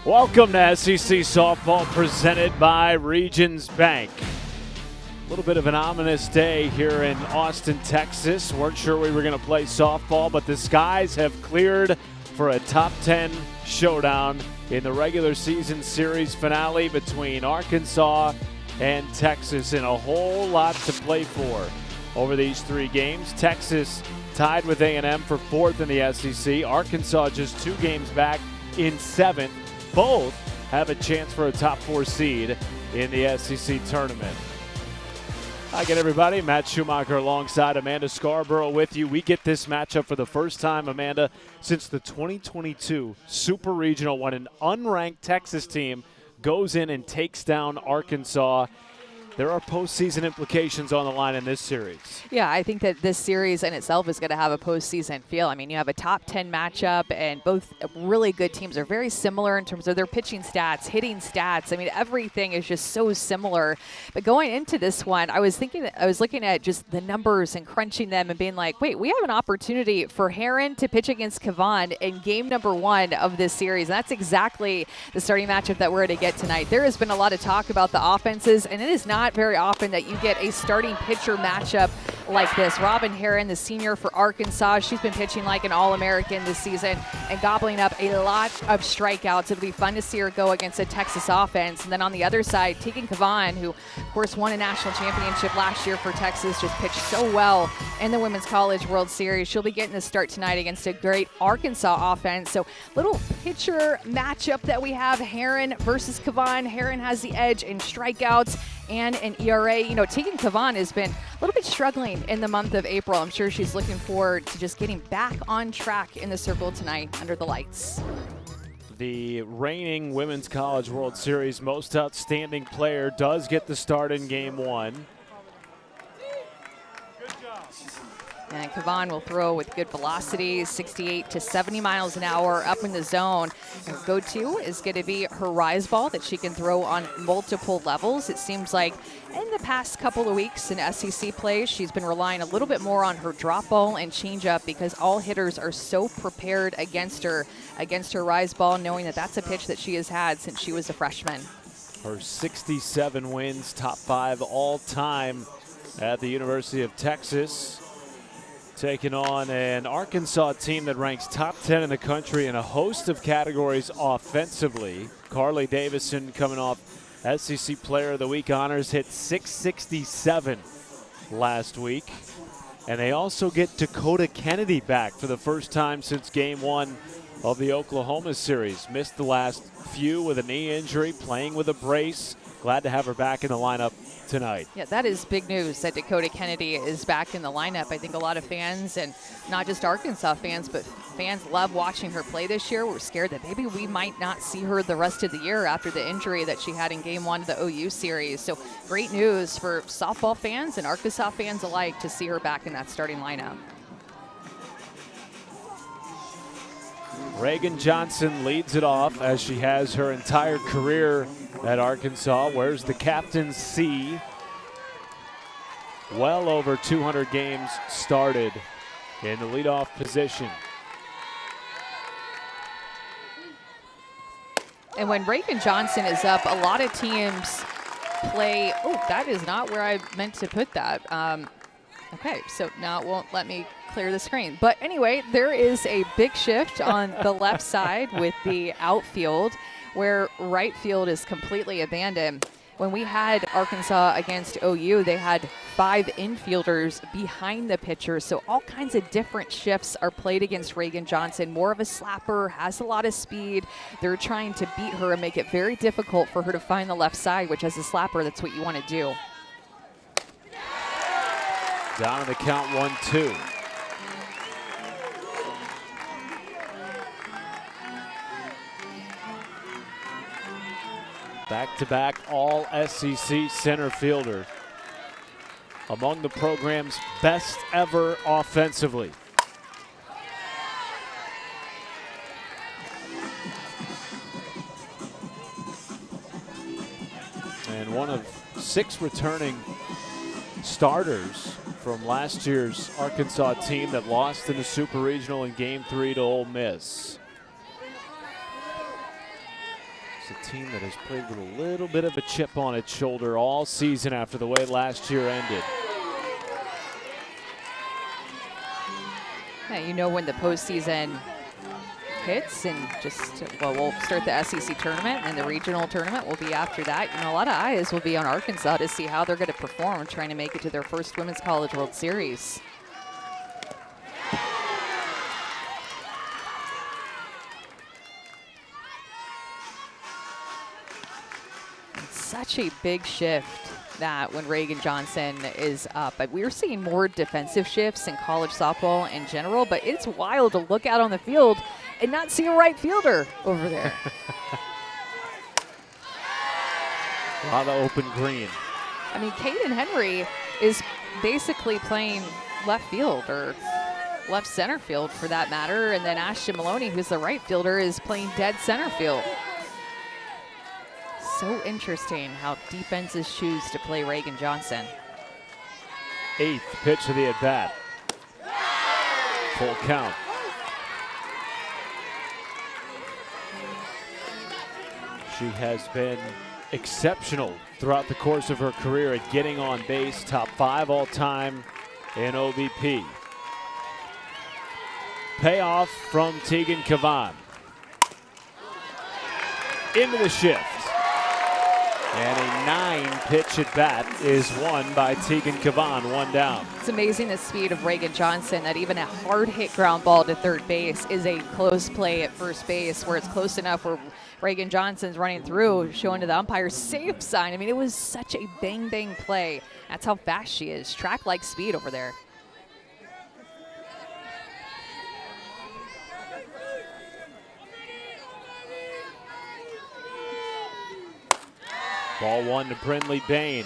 Welcome to SEC Softball presented by Regions Bank. A little bit of an ominous day here in Austin, Texas. Weren't sure we were going to play softball, but the skies have cleared for a top 10 showdown in the regular season series finale between Arkansas and Texas, and a whole lot to play for over these three games. Texas tied with A&M for fourth in the SEC. Arkansas just 2 games back in seventh. Both have a chance for a top 4 seed in the SEC tournament. Hi again, everybody. Matt Schumacher alongside Amanda Scarborough with you. We get this matchup for the first time, Amanda, since the 2022 Super Regional, when an unranked Texas team goes in and takes down Arkansas. There are postseason implications on the line in this series. Yeah, I think that this series in itself is going to have a postseason feel. I mean, you have a top 10 matchup, and both really good teams are very similar in terms of their pitching stats, hitting stats. I mean, everything is just so similar. But going into this one, I was looking at just the numbers and crunching them and being like, wait, we have an opportunity for Herrin to pitch against Cavan in game number 1 of this series. And that's exactly the starting matchup that we're going to get tonight. There has been a lot of talk about the offenses, and it is not very often that you get a starting pitcher matchup like this. Robin Herrin, the senior for Arkansas, she's been pitching like an All-American this season and gobbling up a lot of strikeouts. It'll be fun to see her go against a Texas offense. And then on the other side, Tegan Cavan, who of course won a national championship last year for Texas, just pitched so well in the Women's College World Series. She'll be getting the start tonight against a great Arkansas offense. So little pitcher matchup that we have, Herrin versus Cavan. Herrin has the edge in strikeouts and an ERA. You know, Tegan Cavan has been a little bit struggling in the month of April. I'm sure she's looking forward to just getting back on track in the circle tonight under the lights. The reigning Women's College World Series Most Outstanding Player does get the start in game 1. And Cavan will throw with good velocity, 68 to 70 miles an hour up in the zone. Her go-to is going to be her rise ball that she can throw on multiple levels. It seems like in the past couple of weeks in SEC play, she's been relying a little bit more on her drop ball and changeup because all hitters are so prepared against her rise ball, knowing that that's a pitch that she has had since she was a freshman. Her 67 wins, top 5 all-time at the University of Texas, taking on an Arkansas team that ranks top 10 in the country in a host of categories offensively. Carly Davison, coming off SEC Player of the Week honors, hit .667 last week. And they also get Dakota Kennedy back for the first time since game 1 of the Oklahoma series. Missed the last few with a knee injury, playing with a brace. Glad to have her back in the lineup tonight. Yeah, that is big news that Dakota Kennedy is back in the lineup. I think a lot of fans, and not just Arkansas fans, but fans love watching her play this year. We're scared that maybe we might not see her the rest of the year after the injury that she had in game 1 of the OU series. So great news for softball fans and Arkansas fans alike to see her back in that starting lineup. Reagan Johnson leads it off, as she has her entire career at Arkansas. Wears the captain's C. Well over 200 games started in the leadoff position. And when Reagan Johnson is up, a lot of teams play. Oh, that is not where I meant to put that. Okay, so now it won't let me clear the screen. But anyway, there is a big shift on the left side with the outfield, where right field is completely abandoned. When we had Arkansas against OU, they had 5 infielders behind the pitcher. So all kinds of different shifts are played against Reagan Johnson. More of a slapper, has a lot of speed. They're trying to beat her and make it very difficult for her to find the left side, which as a slapper, that's what you want to do. Down in the count, 1-2. Back-to-back all SEC center fielder. Among the program's best ever offensively. And one of 6 returning starters from last year's Arkansas team that lost in the Super Regional in Game 3 to Ole Miss. It's a team that has played with a little bit of a chip on its shoulder all season after the way last year ended. Yeah, you know when the postseason hits and just, well, we'll start the SEC tournament and the regional tournament will be after that. You know, a lot of eyes will be on Arkansas to see how they're going to perform trying to make it to their first Women's College World Series. Such a big shift that when Reagan Johnson is up. But we're seeing more defensive shifts in college softball in general, but it's wild to look out on the field and not see a right fielder over there. A lot of open green. I mean, Caden Henry is basically playing left field or left center field for that matter, and then Ashton Maloney, who's the right fielder, is playing dead center field. So interesting how defenses choose to play Reagan Johnson. 8th pitch of the at-bat. Full count. She has been exceptional throughout the course of her career at getting on base, top 5 all-time in OBP. Payoff from Tegan Cavan. Into the shift. And a 9-pitch at bat is won by Tegan Cavan, 1 down. It's amazing the speed of Reagan Johnson, that even a hard hit ground ball to third base is a close play at first base, where it's close enough where Reagan Johnson's running through, showing to the umpire safe sign. I mean, it was such a bang bang play. That's how fast she is. Track like speed over there. Ball 1 to Brinley Bain,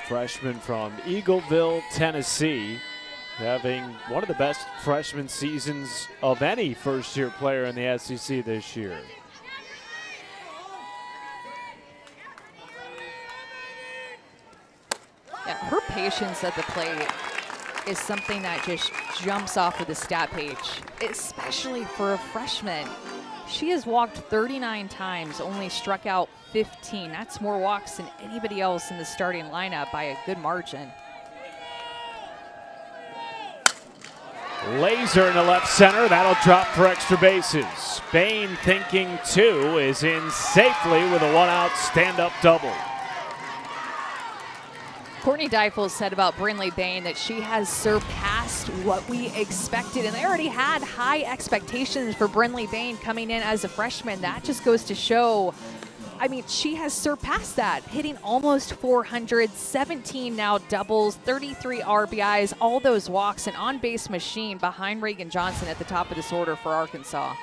freshman from Eagleville, Tennessee, having one of the best freshman seasons of any first-year player in the SEC this year. Yeah, her patience at the plate is something that just jumps off of the stat page, especially for a freshman. She has walked 39 times, only struck out 15. That's more walks than anybody else in the starting lineup by a good margin. Laser in the left center. That'll drop for extra bases. Bain, thinking 2, is in safely with a 1-out stand-up double. Courtney Deifel said about Brinley Bain that she has surpassed what we expected, and they already had high expectations for Brinley Bain coming in as a freshman. That just goes to show, I mean, she has surpassed that, hitting almost 400, 17 now doubles, 33 RBIs, all those walks, an on-base machine behind Reagan Johnson at the top of this order for Arkansas.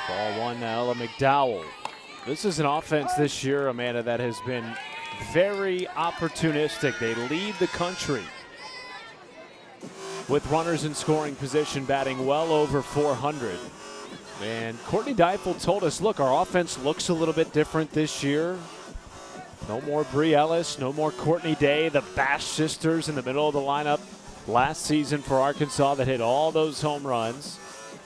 Ball 1 to Ella McDowell. This is an offense this year, Amanda, that has been very opportunistic. They lead the country with runners in scoring position, batting well over 400. And Courtney Deifel told us, look, our offense looks a little bit different this year. No more Bree Ellis, no more Courtney Day, the Bash sisters in the middle of the lineup last season for Arkansas that hit all those home runs.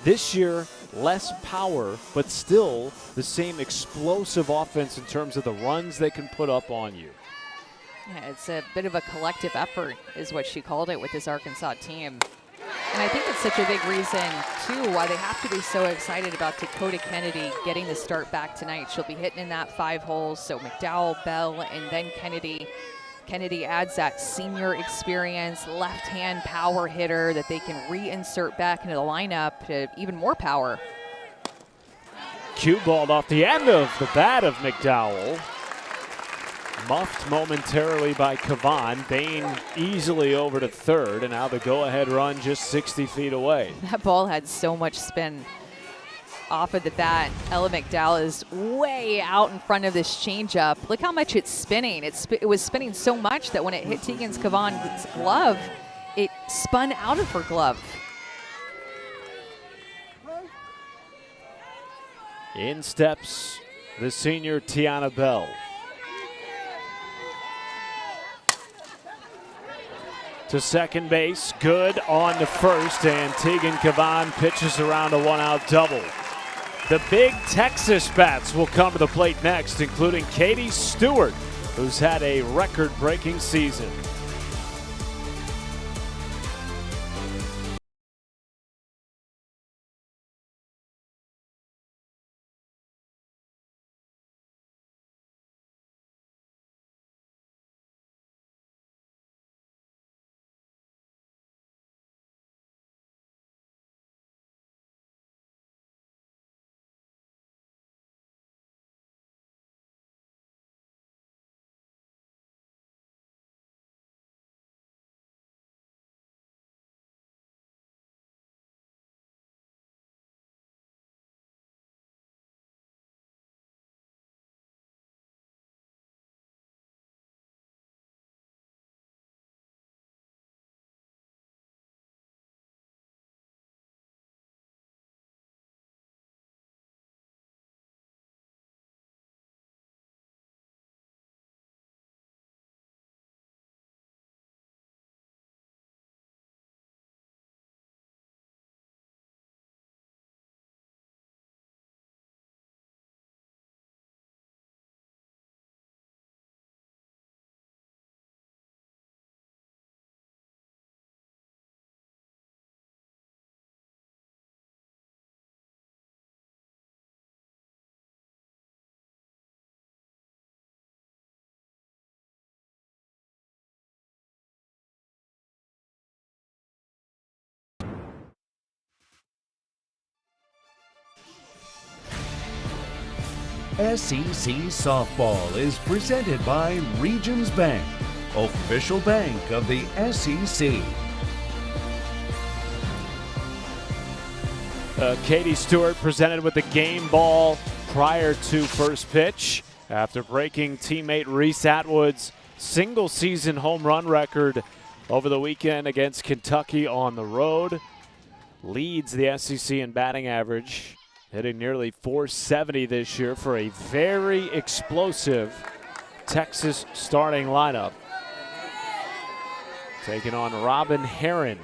This year, less power, but still the same explosive offense in terms of the runs they can put up on you. Yeah, it's a bit of a collective effort is what she called it with this Arkansas team. And I think it's such a big reason, too, why they have to be so excited about Dakota Kennedy getting the start back tonight. She'll be hitting in that 5 holes, so McDowell, Bell, and then Kennedy. Kennedy adds that senior experience, left-hand power hitter that they can reinsert back into the lineup to even more power. Cue balled off the end of the bat of McDowell. Muffed momentarily by Cavan. Bain easily over to third, and now the go-ahead run just 60 feet away. That ball had so much spin off of the bat. Ella McDowell is way out in front of this changeup. Look how much it's spinning. It was spinning so much that when it hit Tegan Cavan's glove, it spun out of her glove. In steps the senior Tiana Bell. to second base. Good on to first, and Tegan Cavan pitches around a one-out double. The big Texas bats will come to the plate next, including Katie Stewart, who's had a record-breaking season. SEC Softball is presented by Regions Bank, official bank of the SEC. Katie Stewart presented with the game ball prior to first pitch after breaking teammate Reese Atwood's single-season home run record over the weekend against Kentucky on the road. Leads the SEC in batting average, hitting nearly .470 this year for a very explosive Texas starting lineup. Taking on Robin Herron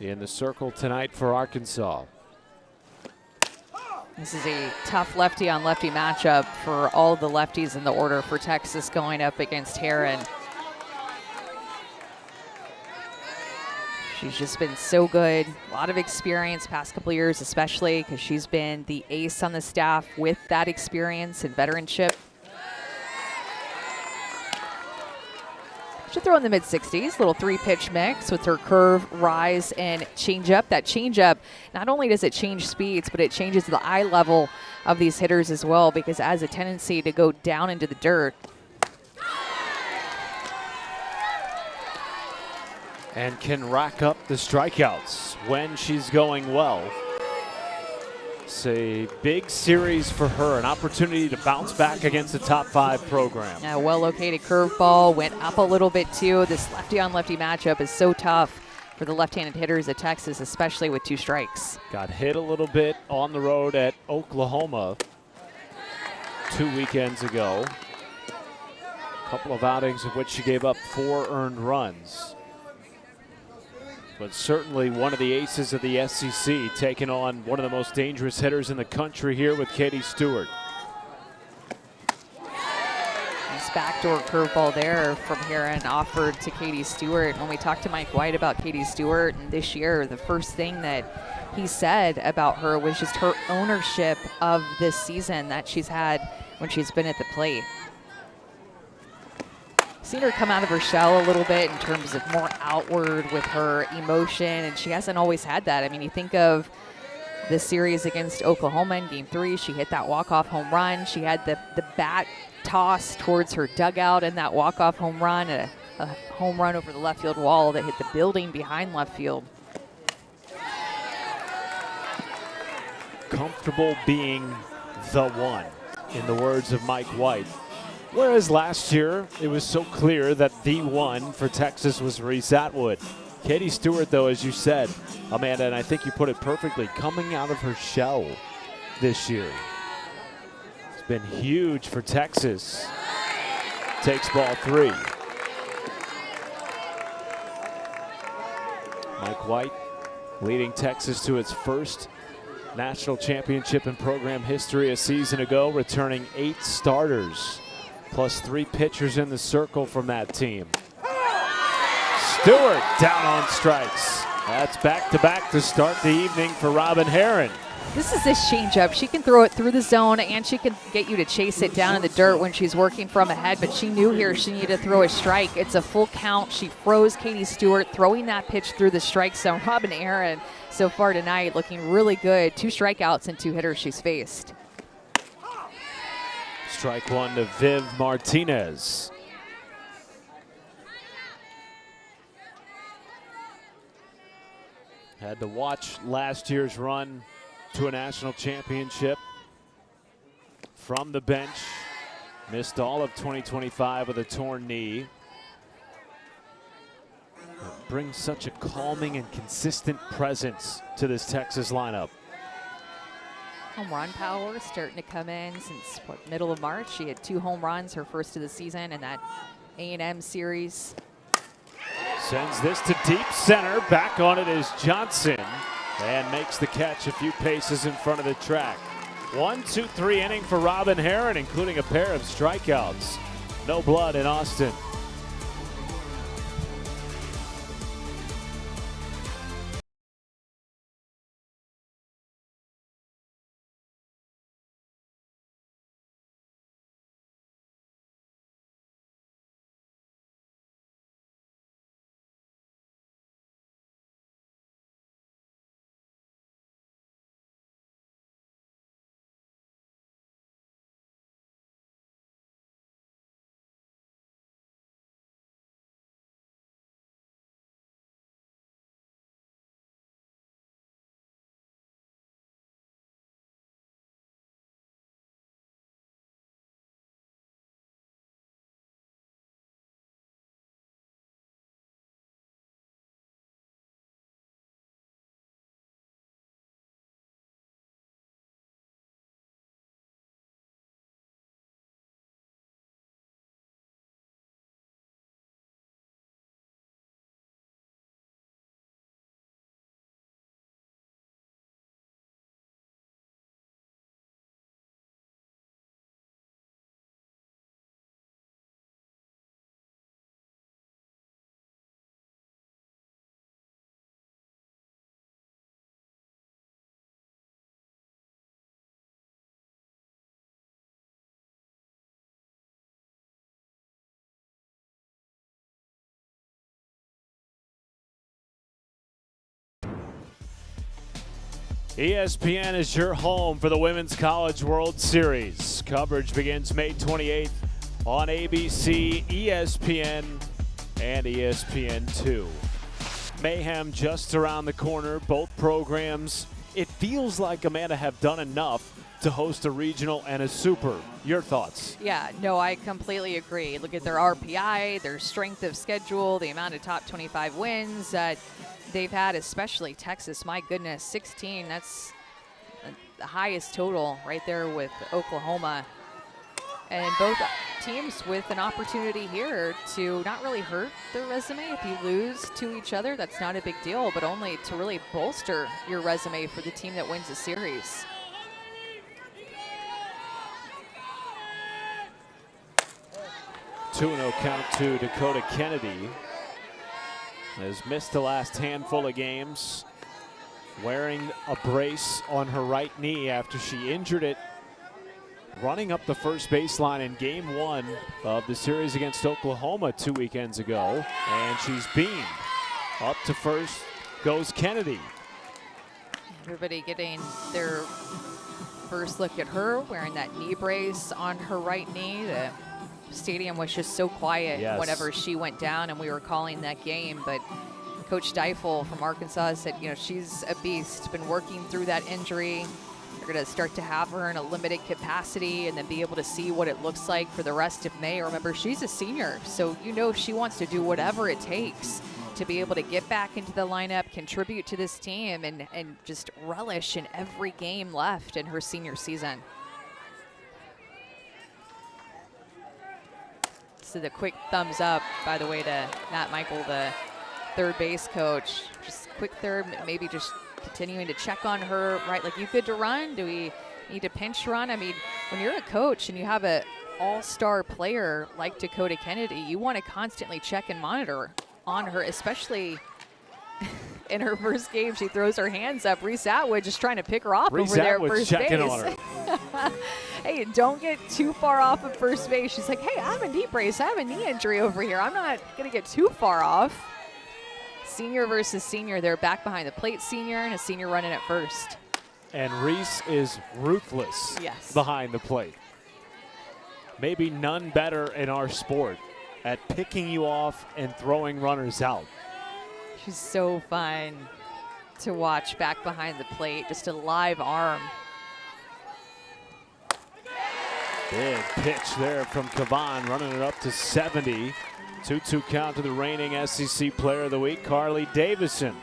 in the circle tonight for Arkansas. This is a tough lefty-on-lefty matchup for all the lefties in the order for Texas going up against Herron. She's just been so good. A lot of experience past couple of years, especially because she's been the ace on the staff with that experience and veteranship. She'll throw in the mid-60s, little three-pitch mix with her curve, rise, and changeup. That changeup, not only does it change speeds, but it changes the eye level of these hitters as well, because it has a tendency to go down into the dirt. And can rack up the strikeouts when she's going well. It's a big series for her, an opportunity to bounce back against the top 5 program. A well-located curveball, went up a little bit too. This lefty-on-lefty matchup is so tough for the left-handed hitters at Texas, especially with 2 strikes. Got hit a little bit on the road at Oklahoma 2 weekends ago. A couple of outings of which she gave up 4 earned runs. But certainly one of the aces of the SEC, taking on one of the most dangerous hitters in the country here with Katie Stewart. Nice backdoor curveball there from Herron, offered to Katie Stewart. When we talked to Mike White about Katie Stewart and this year, the first thing that he said about her was just her ownership of this season that she's had when she's been at the plate. Seen her come out of her shell a little bit in terms of more outward with her emotion, and she hasn't always had that. I mean, you think of the series against Oklahoma in Game 3, she hit that walk-off home run. She had the bat toss towards her dugout in that walk-off home run, a home run over the left field wall that hit the building behind left field. Comfortable being the one, in the words of Mike White. Whereas last year, it was so clear that the one for Texas was Reese Atwood. Katie Stewart, though, as you said, Amanda, and I think you put it perfectly, coming out of her shell this year. It's been huge for Texas. Takes ball 3. Mike White leading Texas to its first national championship in program history a season ago, returning 8 starters, plus 3 pitchers in the circle from that team. Stewart down on strikes. That's back-to-back to start the evening for Robin Herron. This is this changeup. She can throw it through the zone, and she can get you to chase it down in the dirt when she's working from ahead, but she knew here she needed to throw a strike. It's a full count. She froze Katie Stewart, throwing that pitch through the strike zone. Robin Herron, so far tonight, looking really good. 2 strikeouts and 2 hitters she's faced. Strike 1 to Viv Martinez. Had to watch last year's run to a national championship from the bench. Missed all of 2025 with a torn knee. It brings such a calming and consistent presence to this Texas lineup. Home run power starting to come in since middle of March. She had 2 home runs, her first of the season in that A&M series. Sends this to deep center. Back on it is Johnson, and makes the catch a few paces in front of the track. 1-2-3 inning for Robin Herron, including a pair of strikeouts. No blood in Austin. ESPN is your home for the Women's College World Series. Coverage begins May 28th on ABC, ESPN, and ESPN2. Mayhem just around the corner, both programs. It feels like, Amanda, have done enough to host a regional and a super. Your thoughts? Yeah, no, I completely agree. Look at their RPI, their strength of schedule, the amount of top 25 wins they've had, especially Texas. My goodness, 16, that's the highest total right there with Oklahoma. And both teams with an opportunity here to not really hurt their resume. If you lose to each other, that's not a big deal, but only to really bolster your resume for the team that wins the series. Two-0 count to Dakota Kennedy. Has missed the last handful of games, wearing a brace on her right knee after she injured it running up the first baseline in game 1 of the series against Oklahoma 2 weekends ago. And she's beamed. Up to first goes Kennedy. Everybody getting their first look at her wearing that knee brace on her right knee. The stadium was just so quiet whenever she went down and we were calling that game, but Coach Deifel from Arkansas said, you know, she's a beast, been working through that injury. They're going to start to have her in a limited capacity and then be able to see what it looks like for the rest of May. Remember, she's a senior, so you know she wants to do whatever it takes to be able to get back into the lineup, contribute to this team, and just relish in every game left in her senior season. So the quick thumbs up, by the way, to Matt Michael, the third base coach. Just quick third, maybe just continuing to check on her, right? Like, you good to run? Do we need to pinch run? I mean, when you're a coach and you have a all-star player like Dakota Kennedy, you want to constantly check and monitor on her, especially in her first game. She throws her hands up. Reese Atwood just trying to pick her off over there at first checking base. on her. Hey, don't get too far off of first base. She's like, hey, I have a knee brace. I have a knee injury over here. I'm not going to get too far off. Senior versus senior. They're back behind the plate, senior, and a senior running at first. And Reese is ruthless behind the plate. Maybe none better in our sport at picking you off and throwing runners out. She's so fun to watch back behind the plate. Just a live arm. Big pitch there from Kavan, running it up to 70. 2-2 count to the reigning SEC Player of the Week, Carly Davison.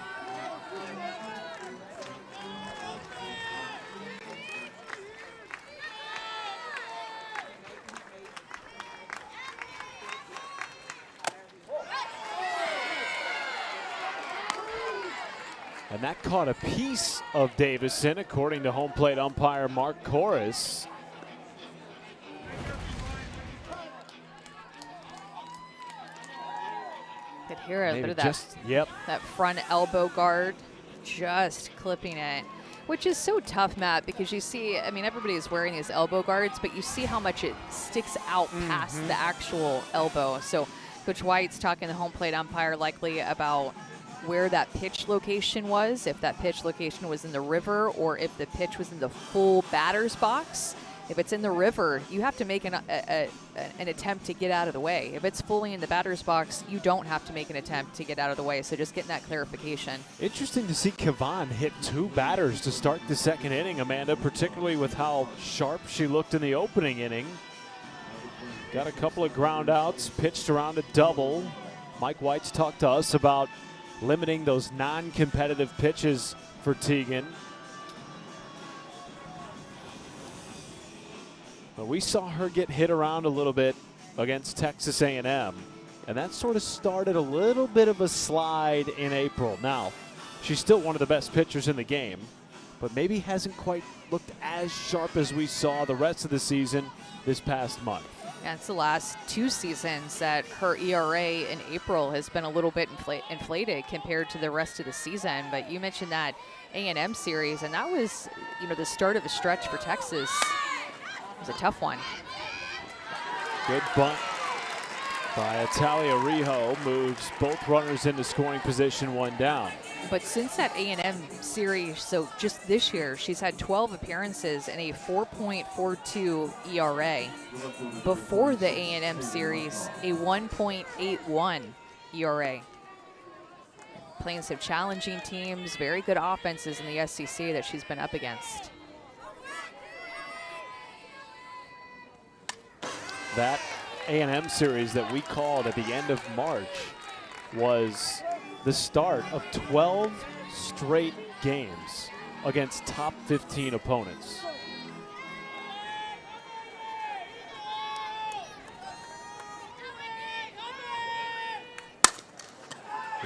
And that caught a piece of Davison, according to home plate umpire Mark Corris. Could hear a bit of that, that front elbow guard just clipping it, which is so tough, Matt, because you see, I mean, everybody's wearing these elbow guards, but you see how much it sticks out past the actual elbow. So Coach White's talking to the home plate umpire likely about where that pitch location was, if that pitch location was in the river or if the pitch was in the full batter's box. If it's in the river, you have to make an attempt to get out of the way. If it's fully in the batter's box, you don't have to make an attempt to get out of the way. So just getting that clarification. Interesting to see Kavan hit 2 batters to start the second inning, Amanda, particularly with how sharp she looked in the opening inning. Got a couple of ground outs, pitched around a double. Mike White's talked to us about limiting those non-competitive pitches for Teagan. But we saw her get hit around a little bit against Texas A&M, and that sort of started a little bit of a slide in April. Now, she's still one of the best pitchers in the game, but maybe hasn't quite looked as sharp as we saw the rest of the season this past month. Yeah, it's the last 2 seasons that her ERA in April has been a little bit inflated compared to the rest of the season. But you mentioned that A&M series, and that was, you know, the start of a stretch for Texas. It was a tough one. Good bunt by Italia Rijo, moves both runners into scoring position, 1 down. But since that A&M series, so just this year, she's had 12 appearances and a 4.42 ERA. Before the A&M series, a 1.81 ERA. Playing some challenging teams, very good offenses in the SEC that she's been up against. That A&M series that we called at the end of March was the start of 12 straight games against top 15 opponents.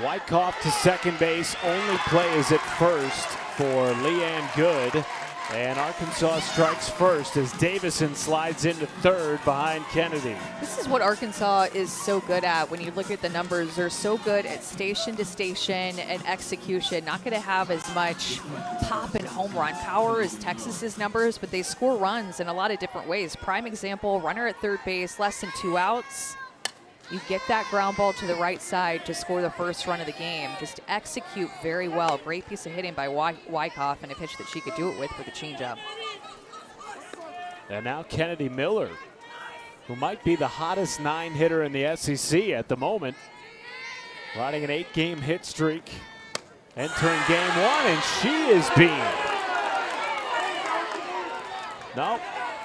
Wyckoff to second base, only play is at first for Leanne Good. And Arkansas strikes first as Davison slides into third behind Kennedy. This is what Arkansas is so good at. When you look at the numbers, they're so good at station to station and execution. Not going to have as much pop and home run power as Texas's numbers, but they score runs in a lot of different ways. Prime example, runner at third base, less than 2 outs. You get that ground ball to the right side to score the first run of the game. Just execute very well. Great piece of hitting by Wyckoff, and a pitch that she could do it with a changeup. And now Kennedy Miller, who might be the hottest 9 hitter in the SEC at the moment, riding an 8-game hit streak, entering game 1, and she is beamed. No,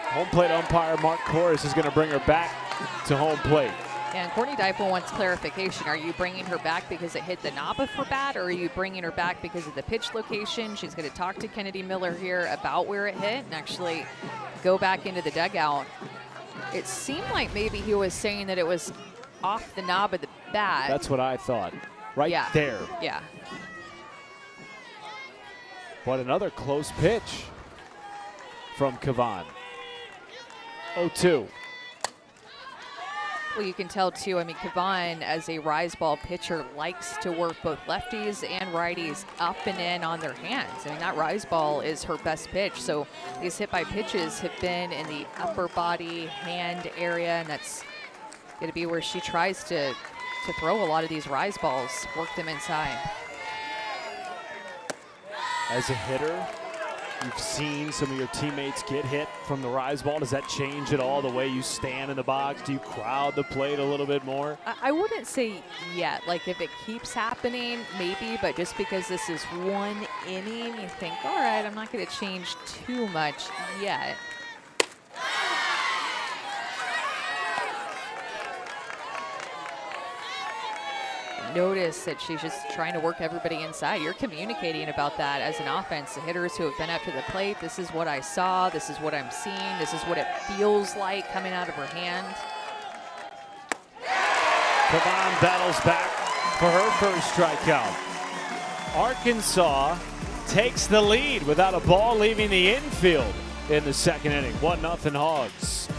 home plate umpire Mark Corris is going to bring her back to home plate. And Courtney Deifel wants clarification. Are you bringing her back because it hit the knob of her bat, or are you bringing her back because of the pitch location? She's going to talk to Kennedy Miller here about where it hit and actually go back into the dugout. It seemed like maybe he was saying that it was off the knob of the bat. That's what I thought. right there. Yeah. But another close pitch from Kavan. 0-2. Well, you can tell too, I mean, Kavan, as a rise ball pitcher, likes to work both lefties and righties up and in on their hands. I mean, that rise ball is her best pitch. So these hit by pitches have been in the upper body, hand area, and that's going to be where she tries to throw a lot of these rise balls, work them inside. As a hitter, you've seen some of your teammates get hit from the rise ball. Does that change at all the way you stand in the box? Do you crowd the plate a little bit more? I wouldn't say yet. Like, if it keeps happening, maybe, but just because this is one inning, you think, all right, I'm not going to change too much yet. Notice that she's just trying to work everybody inside. You're communicating about that as an offense. The hitters who have been up to the plate, this is what I saw, this is what I'm seeing, this is what it feels like coming out of her hand. Kavan battles back for her first strikeout. Arkansas takes the lead without a ball leaving the infield in the second inning. 1-0 Hogs.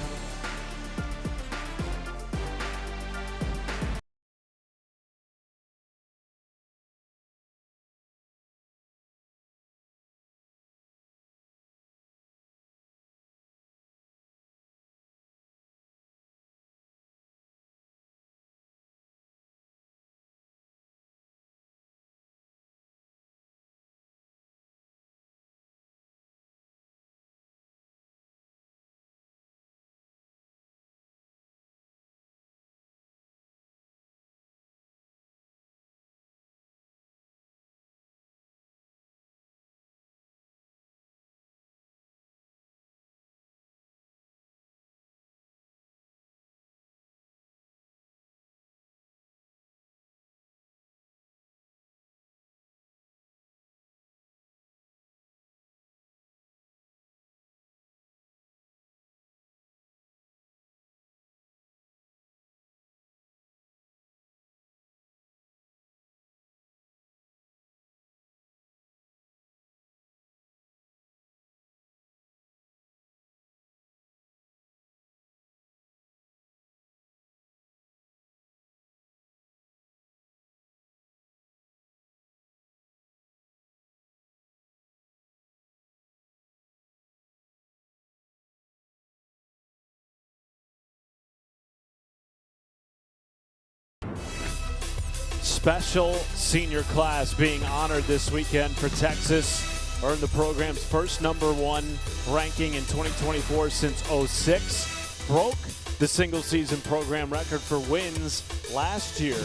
Special senior class being honored this weekend for Texas. Earned the program's first #1 ranking in 2024 since '06. Broke the single season program record for wins last year.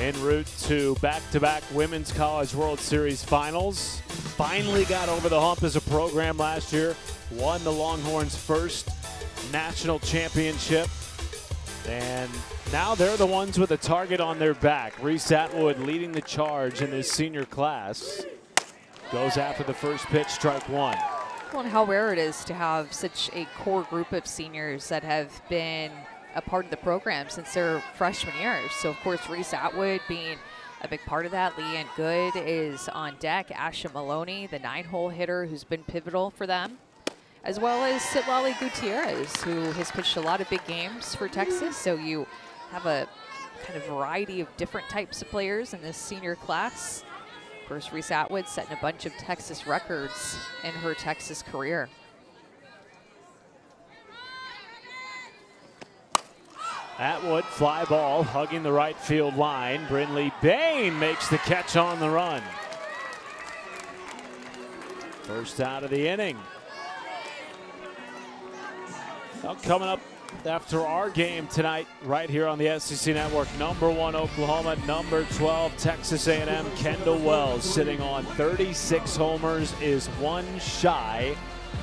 En route to back-to-back Women's College World Series finals. Finally got over the hump as a program last year. Won the Longhorns' first national championship. And now they're the ones with a target on their back. Reese Atwood leading the charge in this senior class. Goes after the first pitch, strike one. Well, and how rare it is to have such a core group of seniors that have been a part of the program since their freshman years. So, of course, Reese Atwood being a big part of that. Leanne Good is on deck. Asha Maloney, the 9-hole hitter who's been pivotal for them, as well as Citlali Gutierrez, who has pitched a lot of big games for Texas. So you have a kind of variety of different types of players in this senior class. Of course, Reese Atwood setting a bunch of Texas records in her Texas career. Atwood, fly ball, hugging the right field line. Brinley Bain makes the catch on the run. First out of the inning. Now coming up after our game tonight, right here on the SEC Network, #1 Oklahoma, #12 Texas A&M. Kendall Wells, sitting on 36 homers, is one shy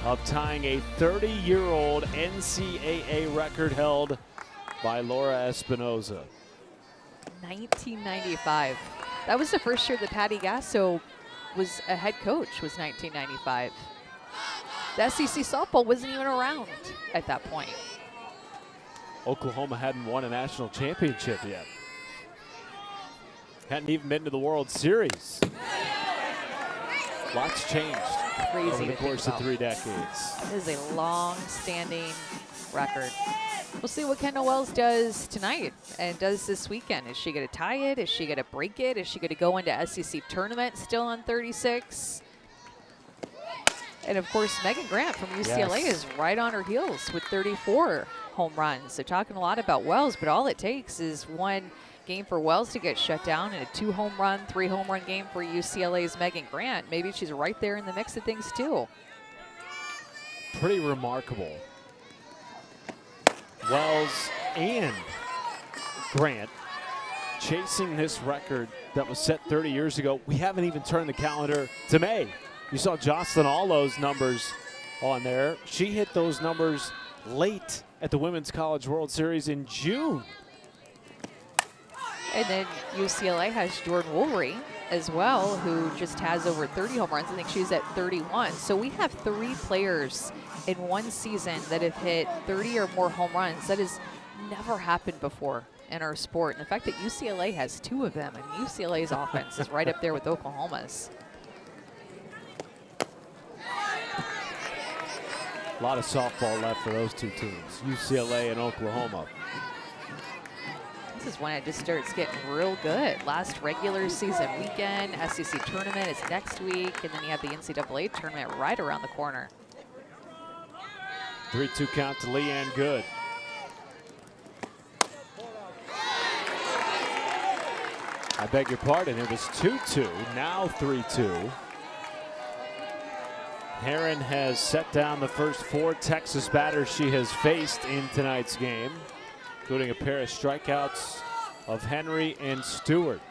of tying a 30-year-old NCAA record held by Laura Espinoza. 1995. That was the first year that Patty Gasso was a head coach, was 1995. The SEC softball wasn't even around at that point. Oklahoma hadn't won a national championship yet. Hadn't even been to the World Series. Lots changed Crazy over the to course think of about. 3 decades. This is a long-standing record. We'll see what Kendall Wells does tonight and does this weekend. Is she going to tie it? Is she going to break it? Is she going to go into SEC tournament still on 36? And of course, Megan Grant from UCLA Yes. is right on her heels with 34 home runs. So talking a lot about Wells, but all it takes is one game for Wells to get shut down and a 2 home run, 3 home run game for UCLA's Megan Grant. Maybe she's right there in the mix of things too. Pretty remarkable. Wells and Grant chasing this record that was set 30 years ago. We haven't even turned the calendar to May. You saw Jocelyn Allo's numbers on there. She hit those numbers late at the Women's College World Series in June. And then UCLA has Jordan Woolry as well, who just has over 30 home runs. I think she's at 31. So we have 3 players in one season that have hit 30 or more home runs. That has never happened before in our sport. And the fact that UCLA has 2 of them, and UCLA's offense is right up there with Oklahoma's. A lot of softball left for those 2 teams, UCLA and Oklahoma. This is when it just starts getting real good. Last regular season weekend, SEC tournament is next week, and then you have the NCAA tournament right around the corner. 3-2 count to Leanne Good. I beg your pardon, it was 2-2, now 3-2. Herron has set down the first 4 Texas batters she has faced in tonight's game, including a pair of strikeouts of Henry and Stewart.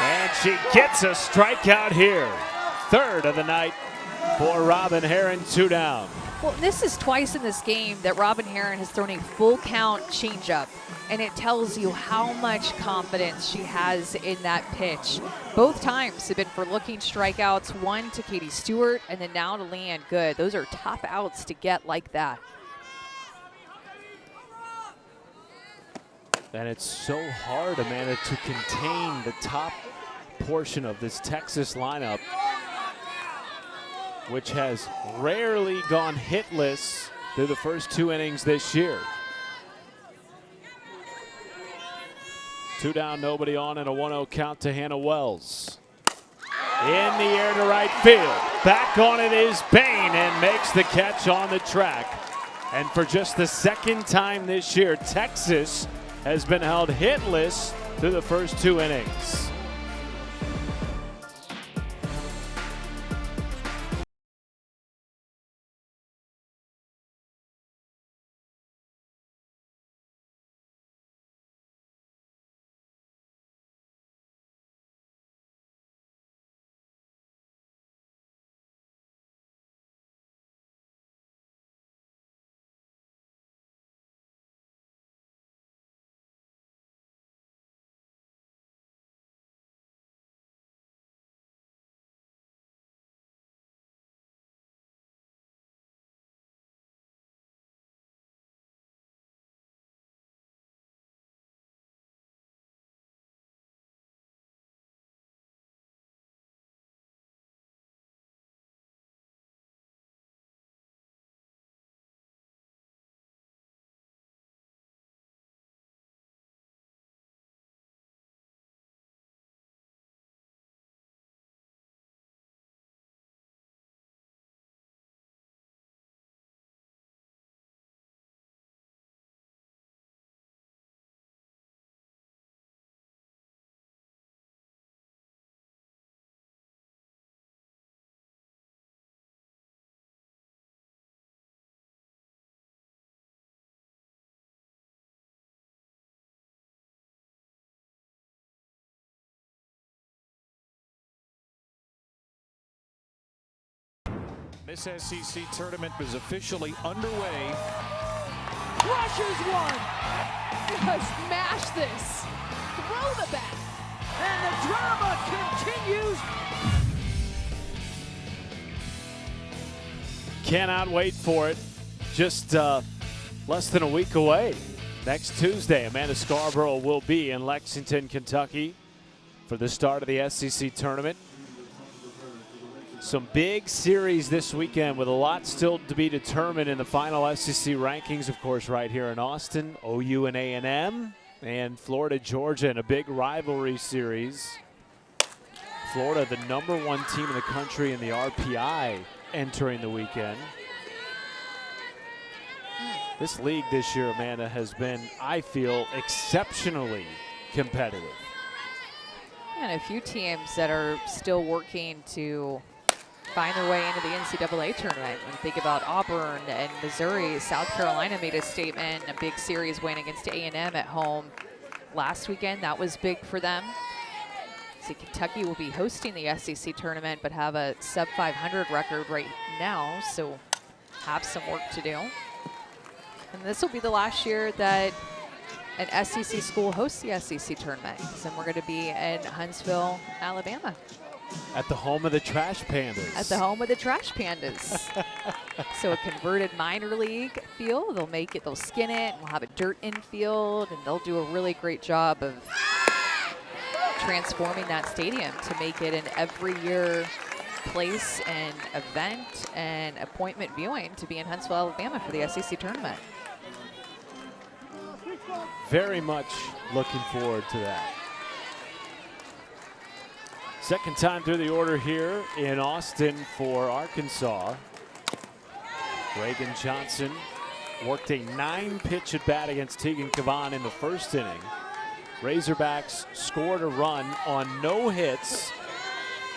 And she gets a strikeout here. 3rd of the night for Robin Herron, 2 down. Well, this is twice in this game that Robin Herron has thrown a full count changeup, and it tells you how much confidence she has in that pitch. Both times have been for looking strikeouts, one to Katie Stewart and then now to Leanne Good. Those are tough outs to get like that. And it's so hard, Amanda, to contain the top portion of this Texas lineup, which has rarely gone hitless through the first 2 innings this year. 2 down, nobody on, and a 1-0 count to Hannah Wells. In the air to right field. Back on it is Bain and makes the catch on the track. And for just the 2nd time this year, Texas has been held hitless through the first 2 innings. This SEC tournament is officially underway. Crushes one. Just smash this. Throw the bat. And the drama continues. Cannot wait for it. Just less than a week away Next Tuesday, Amanda Scarborough will be in Lexington, Kentucky for the start of the SEC tournament. Some big series this weekend with a lot still to be determined in the final SEC rankings, of course, right here in Austin. OU and A&M and Florida, Georgia in a big rivalry series. Florida, the #1 team in the country in the RPI entering the weekend. This league this year, Amanda, has been, I feel, exceptionally competitive. And a few teams that are still working to find their way into the NCAA tournament. When you think about Auburn and Missouri, South Carolina made a statement, a big series win against A&M at home last weekend. That was big for them. So Kentucky will be hosting the SEC tournament, but have a sub-500 record right now, so have some work to do. And this will be the last year that an SEC school hosts the SEC tournament. So we're going to be in Huntsville, Alabama. At the home of the Trash Pandas. At the home of the Trash Pandas. So a converted minor league field. They'll make it, they'll skin it, and we'll have a dirt infield, and they'll do a really great job of transforming that stadium to make it an every year place and event and appointment viewing to be in Huntsville, Alabama for the SEC tournament. Very much looking forward to that. Second time through the order here in Austin for Arkansas. Reagan Johnson worked a 9-pitch at bat against Tegan Cavan in the first inning. Razorbacks scored a run on no hits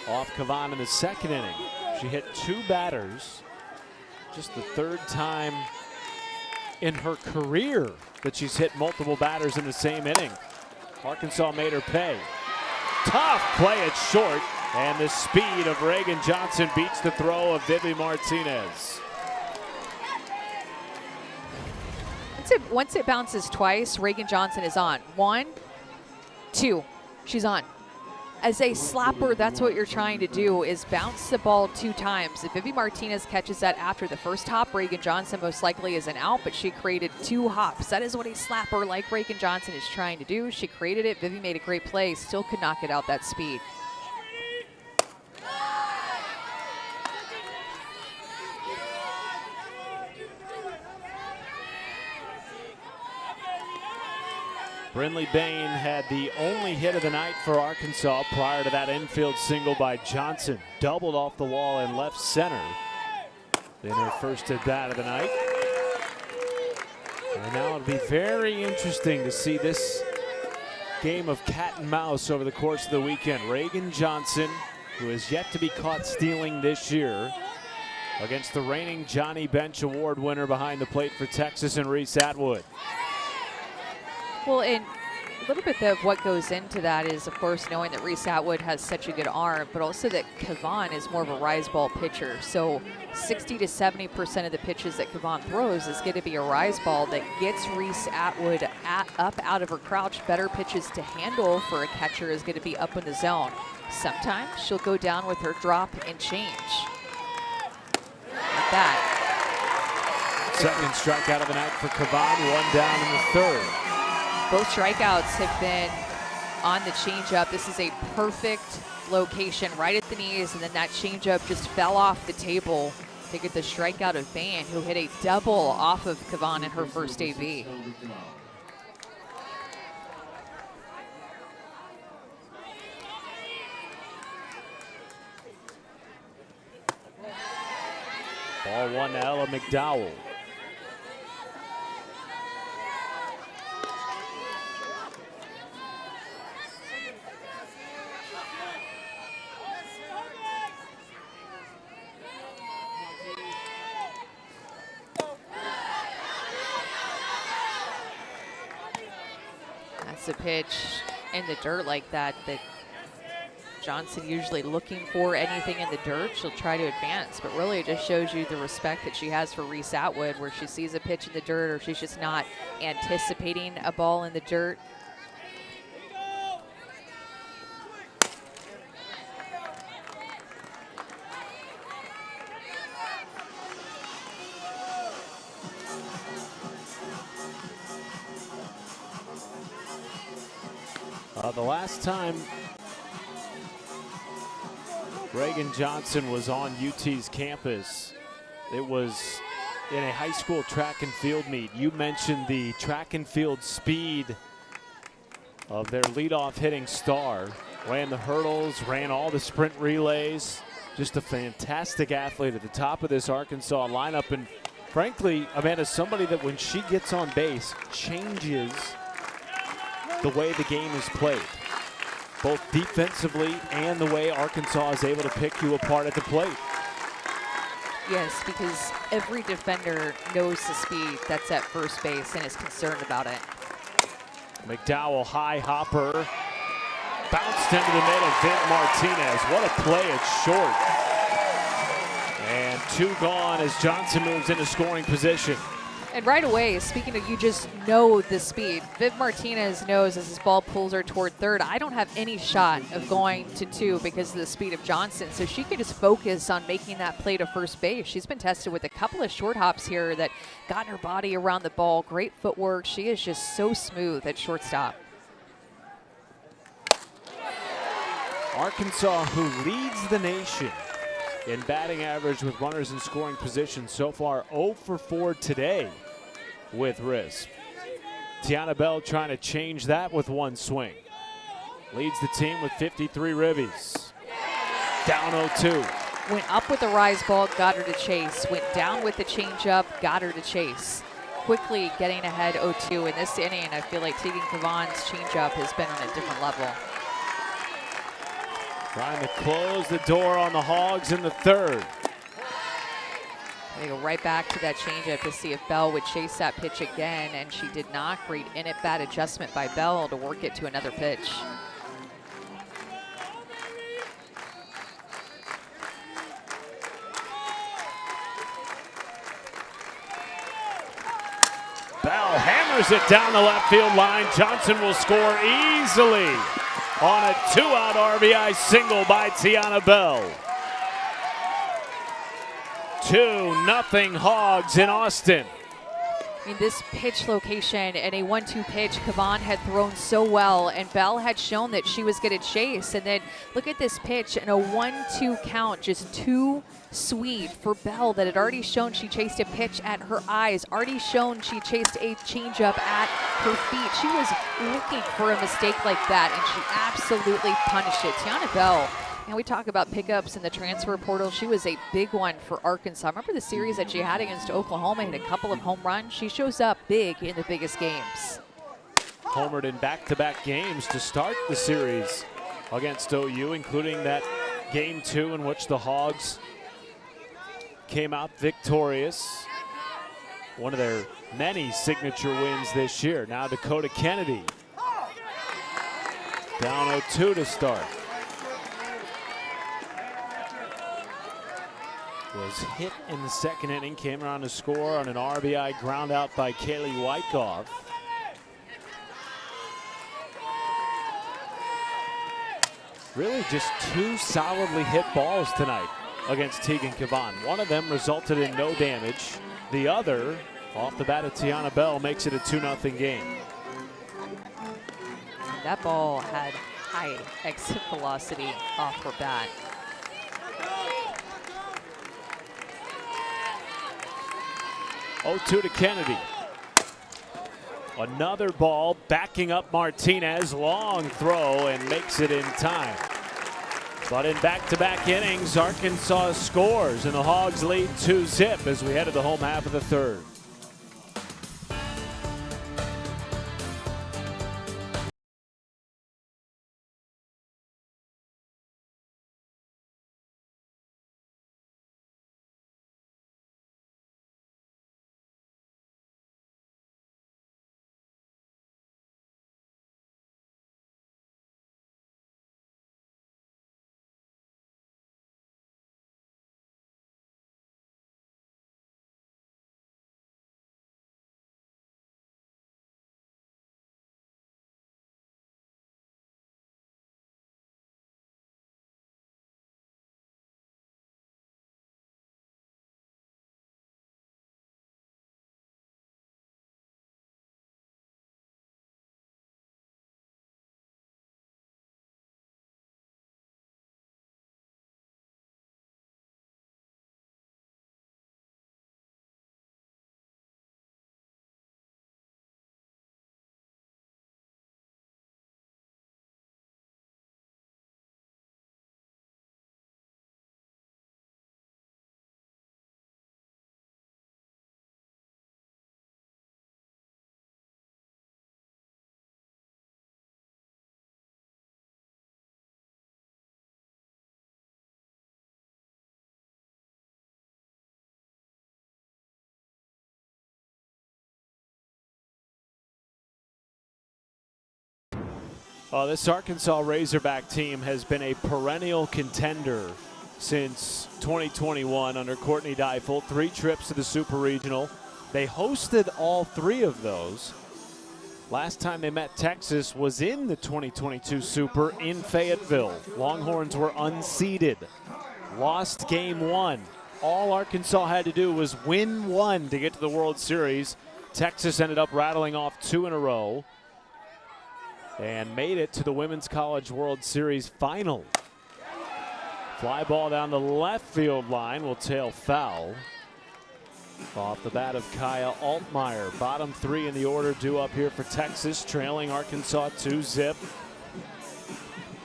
off Cavan in the second inning. She hit 2 batters, just the 3rd time in her career that she's hit multiple batters in the same inning. Arkansas made her pay. Tough play at short, and the speed of Reagan Johnson beats the throw of Vivi Martinez. Once it bounces twice, Reagan Johnson is on. 1, 2, she's on. As a slapper, that's what you're trying to do, is bounce the ball 2 times. If Vivi Martinez catches that after the first hop, Reagan Johnson most likely is an out, but she created 2 hops. That is what a slapper like Reagan Johnson is trying to do. She created it. Vivi made a great play, still could not get out that speed. Brinley Bain had the only hit of the night for Arkansas prior to that infield single by Johnson. Doubled off the wall in left center in her first at bat of the night. And now it'll be very interesting to see this game of cat and mouse over the course of the weekend. Reagan Johnson, who is yet to be caught stealing this year, against the reigning Johnny Bench Award winner behind the plate for Texas and Reese Atwood. Well, and a little bit of what goes into that is, of course, knowing that Reese Atwood has such a good arm, but also that Cavan is more of a rise ball pitcher. So 60 to 70% of the pitches that Cavan throws is going to be a rise ball that gets Reese Atwood up out of her crouch. Better pitches to handle for a catcher is going to be up in the zone. Sometimes she'll go down with her drop and change. Like that. Second strikeout of the night for Cavan, 1 down in the 3rd. Both strikeouts have been on the changeup. This is a perfect location, right at the knees, and then that changeup just fell off the table to get the strikeout of Bain, who hit a double off of Cavan in her first AB. Ball 1 to Ella McDowell. A pitch in the dirt like that Johnson usually looking for anything in the dirt, she'll try to advance, but really it just shows you the respect that she has for Reese Atwood, where she sees a pitch in the dirt or she's just not anticipating a ball in the dirt. The last time Reagan Johnson was on UT's campus, it was in a high school track and field meet. You mentioned the track and field speed of their leadoff hitting star. Ran the hurdles, ran all the sprint relays. Just a fantastic athlete at the top of this Arkansas lineup. And frankly, Amanda, somebody that when she gets on base changes the way the game is played, both defensively and the way Arkansas is able to pick you apart at the plate. Yes, because every defender knows the speed that's at first base and is concerned about it. McDowell, high hopper, bounced into the middle. Viv Martinez, what a play at short. And 2 gone as Johnson moves into scoring position. And right away, speaking of, you just know the speed. Viv Martinez knows as his ball pulls her toward third, I don't have any shot of going to 2 because of the speed of Johnson. So she could just focus on making that play to first base. She's been tested with a couple of short hops here that got her body around the ball. Great footwork. She is just so smooth at shortstop. Arkansas, who leads the nation in batting average with runners in scoring position so far, 0 for 4 today with Risp. Tiana Bell trying to change that with 1 swing. Leads the team with 53 ribbies. Down 0-2. Went up with the rise ball, got her to chase. Went down with the changeup, got her to chase. Quickly getting ahead 0-2 in this inning. I feel like Tegan Cavan's changeup has been on a different level. Trying to close the door on the Hogs in the third. They go right back to that changeup to see if Bell would chase that pitch again, and she did not. Great in-at-bat adjustment by Bell to work it to another pitch. Bell hammers it down the left field line. Johnson will score easily on a 2-out RBI single by Tiana Bell. 2-0 Hogs in Austin. I mean, this pitch location and a 1-2 pitch, Cavan had thrown so well, and Bell had shown that she was going to chase. And then look at this pitch and a 1-2 count, just too sweet for Bell that had already shown she chased a pitch at her eyes, already shown she chased a changeup at her feet. She was looking for a mistake like that, and she absolutely punished it. Tiana Bell. And we talk about pickups in the transfer portal. She was a big one for Arkansas. Remember the series that she had against Oklahoma, hit a couple of home runs? She shows up big in the biggest games. Homered in back-to-back games to start the series against OU, including that game 2 in which the Hogs came out victorious. One of their many signature wins this year. Now Dakota Kennedy. Down 0-2 to start. Was hit in the second inning, came around to score on an RBI ground out by Kaylee Wyckoff. Really just 2 solidly hit balls tonight against Tegan Cavan. One of them resulted in no damage. The other, off the bat of Tiana Bell, makes it a 2-0 game. That ball had high exit velocity off her bat. Oh, 2 to Kennedy. Another ball backing up Martinez. Long throw and makes it in time. But in back-to-back innings, Arkansas scores and the Hogs lead 2-0 as we head to the home half of the third. This Arkansas Razorback team has been a perennial contender since 2021 under Courtney Deifel. 3 trips to the Super Regional. They hosted all 3 of those. Last time they met Texas was in the 2022 Super in Fayetteville. Longhorns were unseeded, lost game 1. All Arkansas had to do was win 1 to get to the World Series. Texas ended up rattling off 2 in a row and made it to the Women's College World Series final. Fly ball down the left field line will tail foul. Off the bat of Kaya Altmaier. Bottom 3 in the order due up here for Texas, trailing Arkansas 2-zip.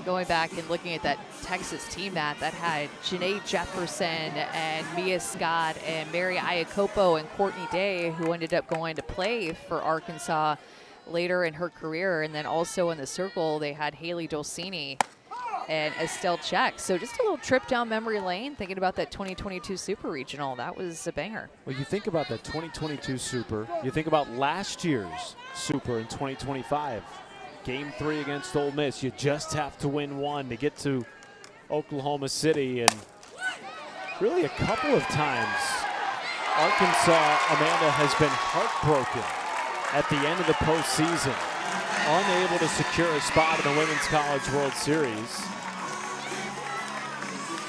Going back and looking at that Texas team that had Janae Jefferson and Mia Scott and Mary Iacopo and Courtney Day, who ended up going to play for Arkansas later in her career. And then also in the circle, they had Haley Dolcini and Estelle Check. So just a little trip down memory lane, thinking about that 2022 Super Regional. That was a banger. Well, you think about that 2022 Super, you think about last year's Super in 2025. Game 3 against Ole Miss. You just have to win 1 to get to Oklahoma City. And really a couple of times, Arkansas, Amanda, has been heartbroken at the end of the postseason, unable to secure a spot in the Women's College World Series.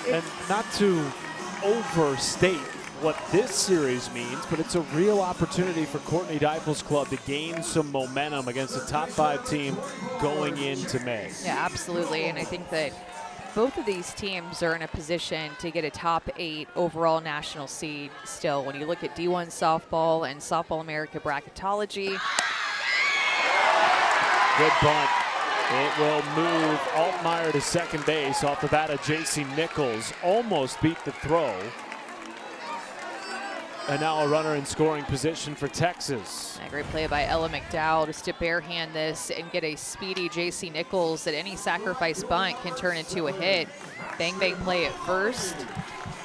And not to overstate what this series means, but it's a real opportunity for Courtney Deifel's club to gain some momentum against a top 5 team going into May. Yeah, absolutely. And I think that both of these teams are in a position to get a top 8 overall national seed still. When you look at D1 softball and Softball America bracketology. Good bunt. It will move Altmaier to second base off the bat of J.C. Nichols. Almost beat the throw. And now a runner in scoring position for Texas. A great play by Ella McDowell just to barehand this and get a speedy J.C. Nichols that any sacrifice bunt can turn into a hit. Bang bang play at first.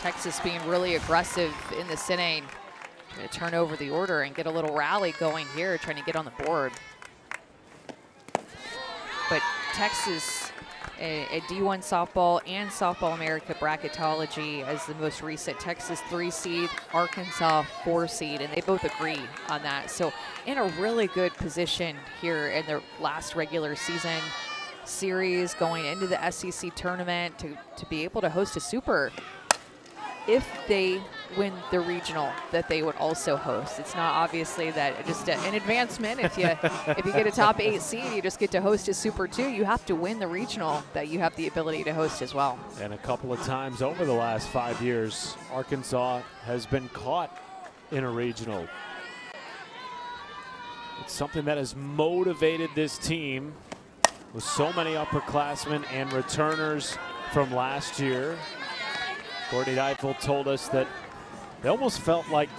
Texas being really aggressive in this inning. Going to turn over the order and get a little rally going here, trying to get on the board. But Texas, a D1 softball and Softball America bracketology as the most recent. Texas 3 seed, Arkansas 4 seed, and they both agree on that. So in a really good position here in their last regular season series, going into the SEC tournament to be able to host a Super. If they win the regional that they would also host. It's not obviously that just an advancement. If you get a top 8 seed, you just get to host a Super 2. You have to win the regional that you have the ability to host as well. And a couple of times over the last 5 years, Arkansas has been caught in a regional. It's something that has motivated this team with so many upperclassmen and returners from last year. Courtney Deifel told us that they almost felt like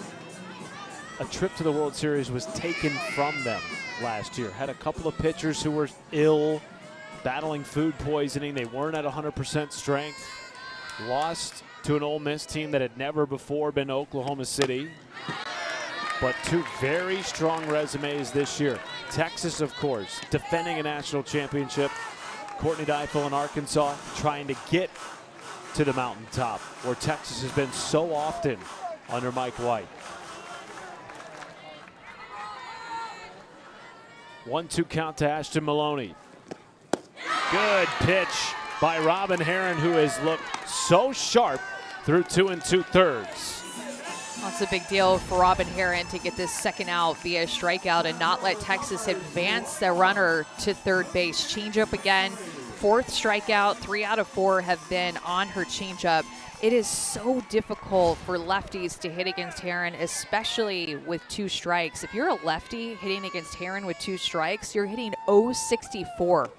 a trip to the World Series was taken from them last year. Had a couple of pitchers who were ill, battling food poisoning. They weren't at 100% strength. Lost to an Ole Miss team that had never before been to Oklahoma City. But 2 very strong resumes this year. Texas, of course, defending a national championship. Courtney Deifel in Arkansas trying to get to the mountaintop, where Texas has been so often under Mike White. 1-2 count to Ashton Maloney. Good pitch by Robin Herron, who has looked so sharp through 2 2/3. That's a big deal for Robin Herron to get this second out via strikeout and not let Texas advance the runner to third base. Changeup again. 4th strikeout, 3 out of 4 have been on her changeup. It is so difficult for lefties to hit against Herron, especially with 2 strikes. If you're a lefty hitting against Herron with 2 strikes, you're hitting 0.64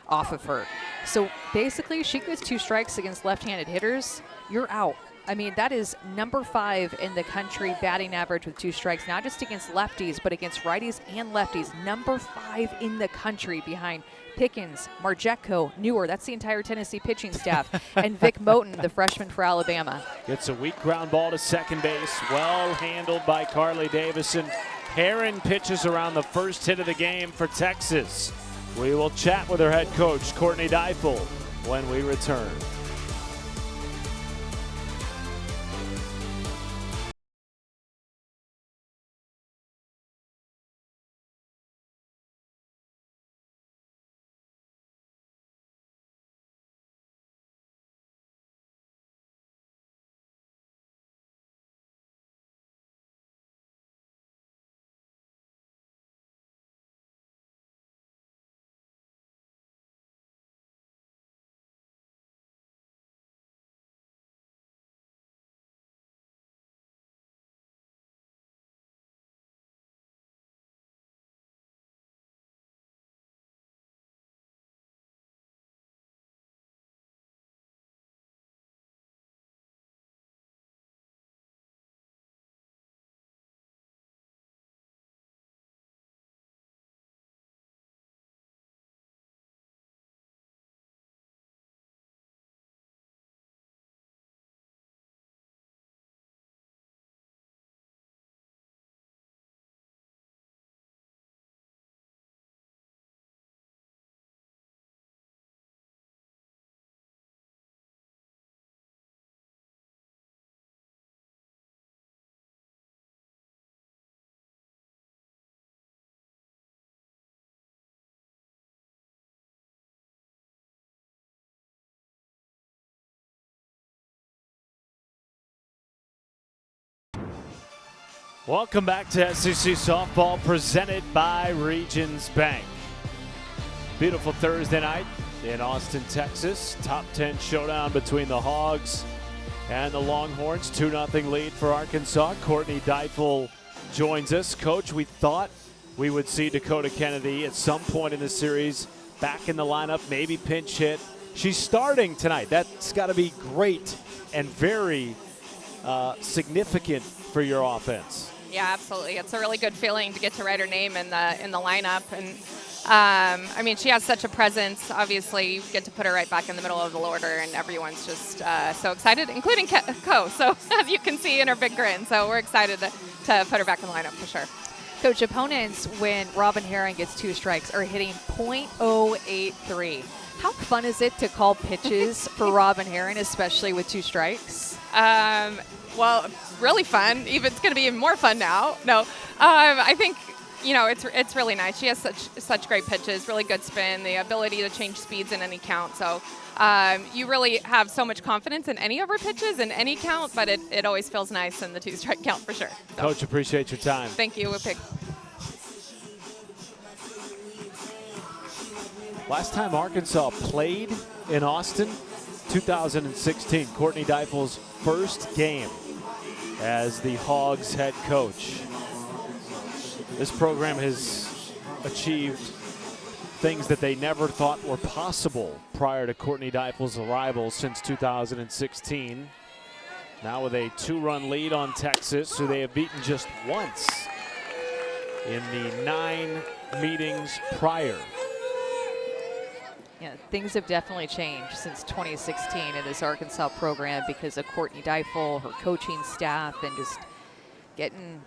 off of her. So basically, she gets 2 strikes against left-handed hitters, you're out. I mean, that is number 5 in the country batting average with 2 strikes, not just against lefties, but against righties and lefties. Number 5 in the country behind Pickens, Marjetko, Newer, that's the entire Tennessee pitching staff, and Vic Moten, the freshman for Alabama. Gets a weak ground ball to second base, well handled by Carly Davison. Herron pitches around the first hit of the game for Texas. We will chat with her head coach, Courtney Deifel, when we return. Welcome back to SEC Softball, presented by Regions Bank. Beautiful Thursday night in Austin, Texas. Top 10 showdown between the Hogs and the Longhorns. 2-0 lead for Arkansas. Courtney Deifel joins us. Coach, we thought we would see Dakota Kennedy at some point in the series back in the lineup, maybe pinch hit. She's starting tonight. That's got to be great and very significant for your offense. Yeah, absolutely. It's a really good feeling to get to write her name in the lineup. And I mean, she has such a presence. Obviously, you get to put her right back in the middle of the order, and everyone's just so excited, including Co. So as you can see in her big grin. So we're excited to put her back in the lineup for sure. Coach, opponents, when Robin Herring gets 2 strikes, are hitting .083. How fun is it to call pitches for Robin Herring, especially with 2 strikes? Well, really fun. It's going to be even more fun now. No, I think, you know, it's really nice. She has such great pitches, really good spin, the ability to change speeds in any count. So you really have so much confidence in any of her pitches in any count, but it always feels nice in the 2-strike count for sure. So. Coach, appreciate your time. Thank you, Whippig. Last time Arkansas played in Austin, 2016. Courtney Deifel's first game as the Hogs head coach. This program has achieved things that they never thought were possible prior to Courtney Deifel's arrival since 2016. Now with a 2-run lead on Texas, who they have beaten just once in the 9 meetings prior. Yeah, things have definitely changed since 2016 in this Arkansas program because of Courtney Deifel, her coaching staff, and just getting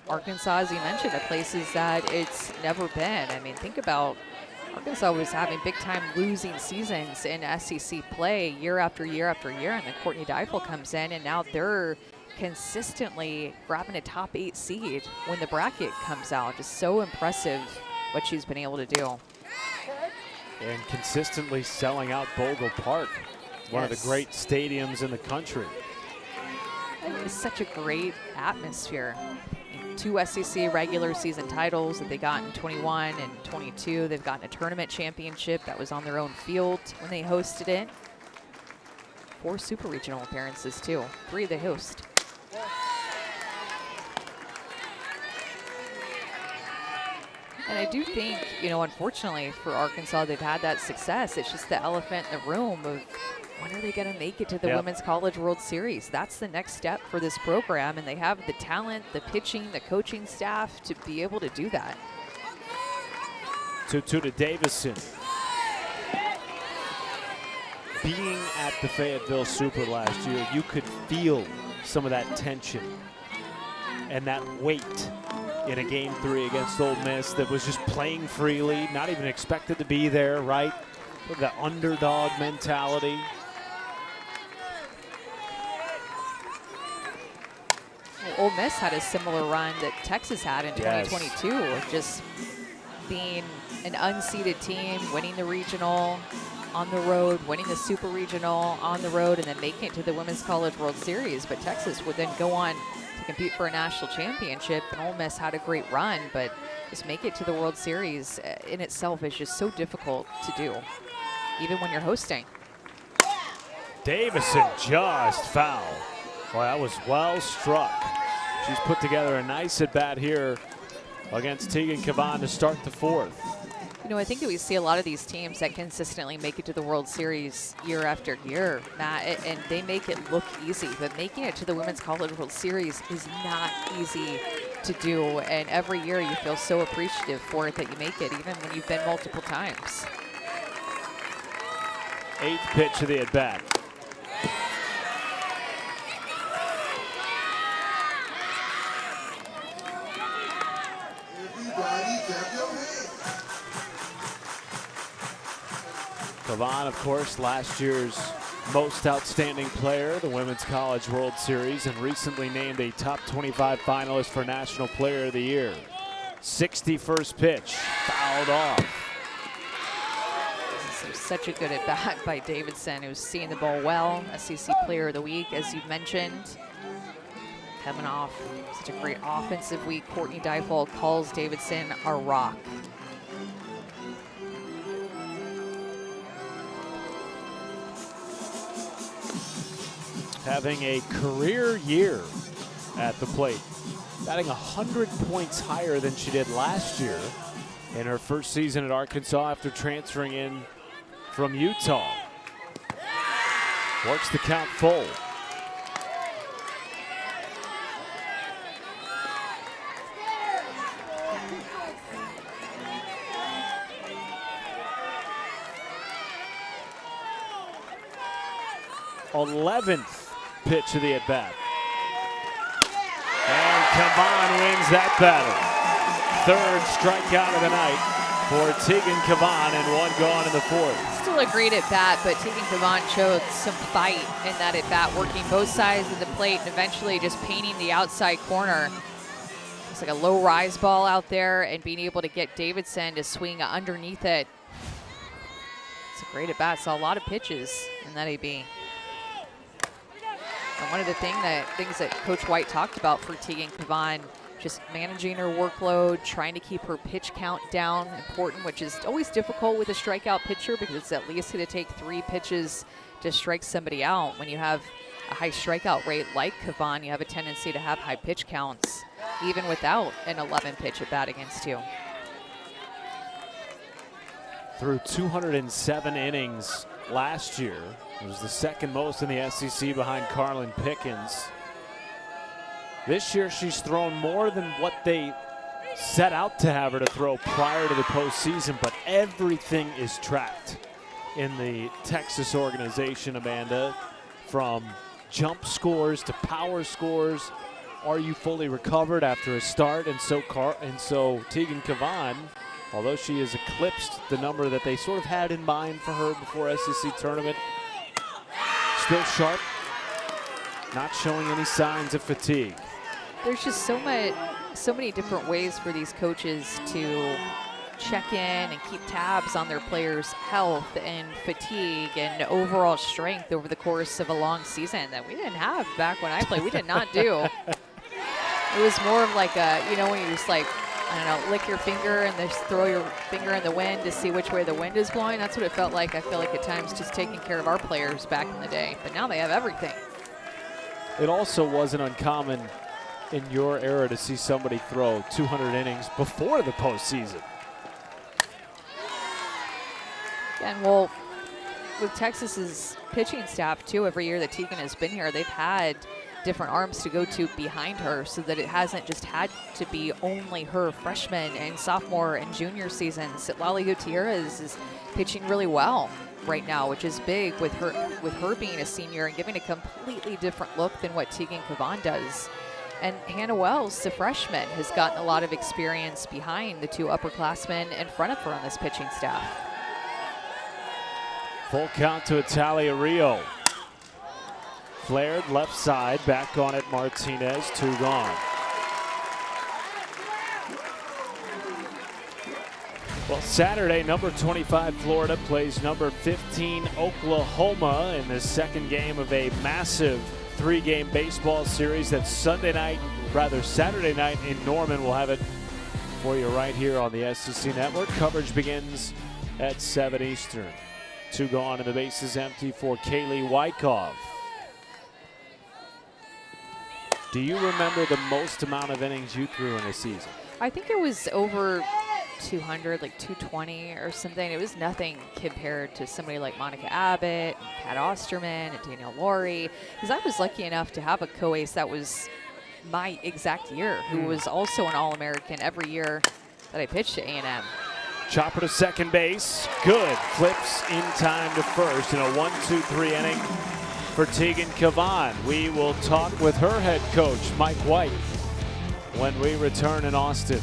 Arkansas, as you mentioned, to places that it's never been. I mean, think about Arkansas was having big-time losing seasons in SEC play year after year after year, and then Courtney Deifel comes in, and now they're consistently grabbing a top 8 seed when the bracket comes out. Just so impressive what she's been able to do. And consistently selling out Bogle Park, one of the great stadiums in the country. It's such a great atmosphere. 2 SEC regular season titles that they got in 21 and 22. They've gotten a tournament championship that was on their own field when they hosted it. 4 super regional appearances too. 3 they host. And I do think, you know, unfortunately for Arkansas, they've had that success. It's just the elephant in the room of when are they going to make it to the Women's College World Series? That's the next step for this program, and they have the talent, the pitching, the coaching staff to be able to do that. 2-2 to Davison. Being at the Fayetteville Super last year, you could feel some of that tension and that weight in a Game 3 against Ole Miss that was just playing freely, not even expected to be there, right? With that underdog mentality. Ole Miss had a similar run that Texas had in 2022, just being an unseeded team, winning the regional on the road, winning the super regional on the road, and then making it to the Women's College World Series. But Texas would then go on to compete for a national championship, and Ole Miss had a great run, but just make it to the World Series in itself is just so difficult to do, even when you're hosting. Davison just fouled. Boy, that was well struck. She's put together a nice at-bat here against Tegan Cavan to start the fourth. You know, I think that we see a lot of these teams that consistently make it to the World Series year after year, Matt, and they make it look easy, but making it to the Women's College World Series is not easy to do, and every year you feel so appreciative for it that you make it, even when you've been multiple times. 8th pitch of the at-bat. Cavan, of course, last year's most outstanding player, the Women's College World Series, and recently named a top 25 finalist for National Player of the Year. 61st pitch, fouled off. This is such a good at-bat by Davidson, who's seeing the ball well, SEC Player of the Week, as you mentioned. Coming off such a great offensive week, Courtney Deifel calls Davidson a rock. Having a career year at the plate, batting 100 points higher than she did last year in her first season at Arkansas after transferring in from Utah. Works the count full. th pitch of the at-bat. And Cavan wins that battle. 3rd strikeout of the night for Tegan Cavan, and 1 gone in the 4th. Still a great at-bat, but Tegan Cavan showed some fight in that at-bat, working both sides of the plate and eventually just painting the outside corner. It's like a low rise ball out there and being able to get Davidson to swing underneath it. It's a great at-bat. Saw a lot of pitches in that AB. And one of the things that Coach White talked about for Tegan Cavan, just managing her workload, trying to keep her pitch count down, important, which is always difficult with a strikeout pitcher because it's at least going to take 3 pitches to strike somebody out. When you have a high strikeout rate like Cavan, you have a tendency to have high pitch counts, even without an 11 pitch at bat against you. Through 207 innings last year. It was the 2nd most in the SEC behind Carlin Pickens. This year she's thrown more than what they set out to have her to throw prior to the postseason, but everything is tracked in the Texas organization, Amanda, from jump scores to power scores. Are you fully recovered after a start? And so Tegan Cavan, although she has eclipsed the number that they sort of had in mind for her before SEC tournament, still sharp, not showing any signs of fatigue. There's just so many different ways for these coaches to check in and keep tabs on their players' health and fatigue and overall strength over the course of a long season that we didn't have back when I played. We did not do. It was more of like a, when you just like, I don't know, lick your finger and just throw your finger in the wind to see which way the wind is blowing. That's what it felt like. I feel like at times just taking care of our players back in the day. But now they have everything. It also wasn't uncommon in your era to see somebody throw 200 innings before the postseason. And well, with Texas's pitching staff too, every year that Tegan has been here, they've had different arms to go to behind her so that it hasn't just had to be only her freshman and sophomore and junior seasons. Lali Gutierrez is pitching really well right now, which is big with her being a senior and giving a completely different look than what Tegan Cavan does And Hannah Wells, the freshman, has gotten a lot of experience behind the two upperclassmen in front of her on this pitching staff. Full count to Italia Rio. Flared left side, back on it Martinez, 2 gone. Well, Saturday, number 25 Florida plays number 15 Oklahoma in the second game of a massive 3-game baseball series. That's Saturday night in Norman. We'll have it for you right here on the SEC Network. Coverage begins at 7 Eastern. 2 gone and the base is empty for Kaylee Wyckoff. Do you remember the most amount of innings you threw in a season? I think it was over 200, like 220 or something. It was nothing compared to somebody like Monica Abbott, and Pat Osterman, and Danielle Laurie. Because I was lucky enough to have a co-ace that was my exact year, who was also an All-American every year that I pitched at A&M. Chopper to second base. Good. Flips in time to first in a 1-2-3 inning for Tegan Cavan. We will talk with her head coach, Mike White, when we return in Austin.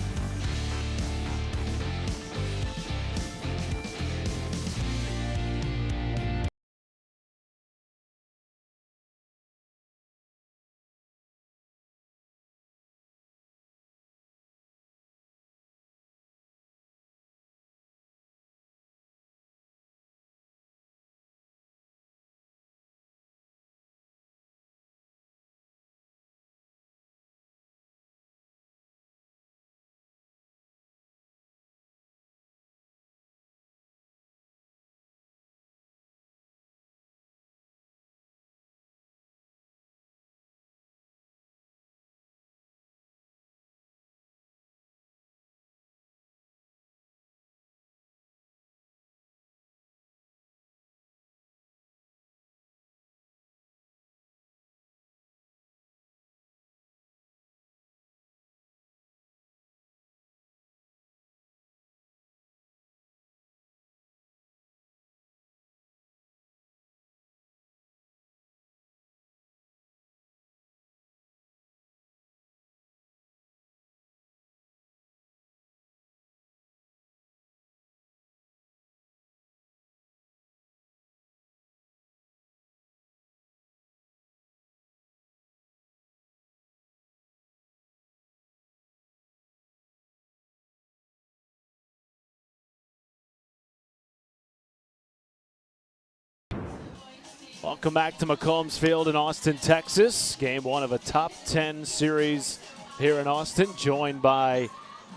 Welcome back to McCombs Field in Austin, Texas. Game 1 of a top 10 series here in Austin, joined by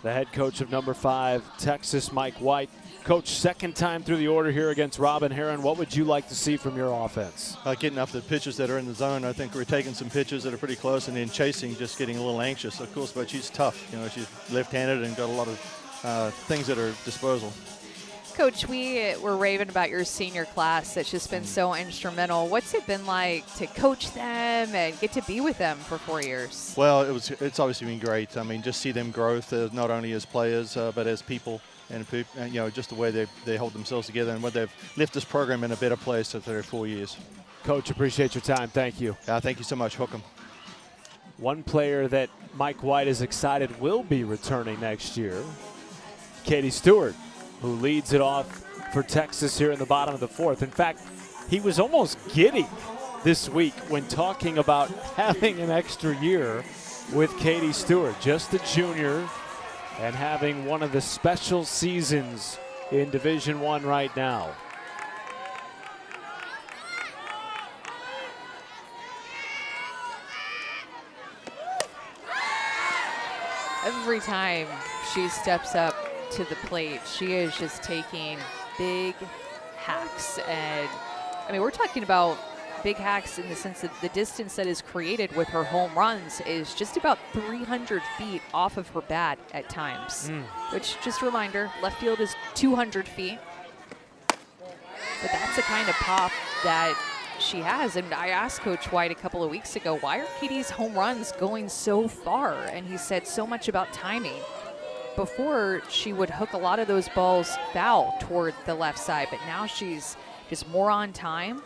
the head coach of number 5 Texas, Mike White. Coach, second time through the order here against Robin Herron. What would you like to see from your offense? Getting off the pitches that are in the zone. I think we're taking some pitches that are pretty close, and then chasing, just getting a little anxious. Of course, but she's tough. You know, she's left-handed and got a lot of things at her disposal. Coach, we were raving about your senior class that's just been so instrumental. What's it been like to coach them and get to be with them for 4 years? Well, it's obviously been great. I mean, just see them growth, not only as players, but as people. And you know, just the way they hold themselves together and what they've left this program in a better place after their 4 years. Coach, appreciate your time. Thank you. Thank you so much. Hook 'em. One player that Mike White is excited will be returning next year, Katie Stewart, who leads it off for Texas here in the bottom of the 4th. In fact, he was almost giddy this week when talking about having an extra year with Katie Stewart, just a junior, and having one of the special seasons in Division I right now. Every time she steps up to the plate, she is just taking big hacks. And I mean, we're talking about big hacks in the sense that the distance that is created with her home runs is just about 300 feet off of her bat at times. Which, just a reminder, left field is 200 feet. But that's the kind of pop that she has. And I asked Coach White a couple of weeks ago, why are Katie's home runs going so far? And he said so much about timing. Before, she would hook a lot of those balls foul toward the left side, but now she's just more on time.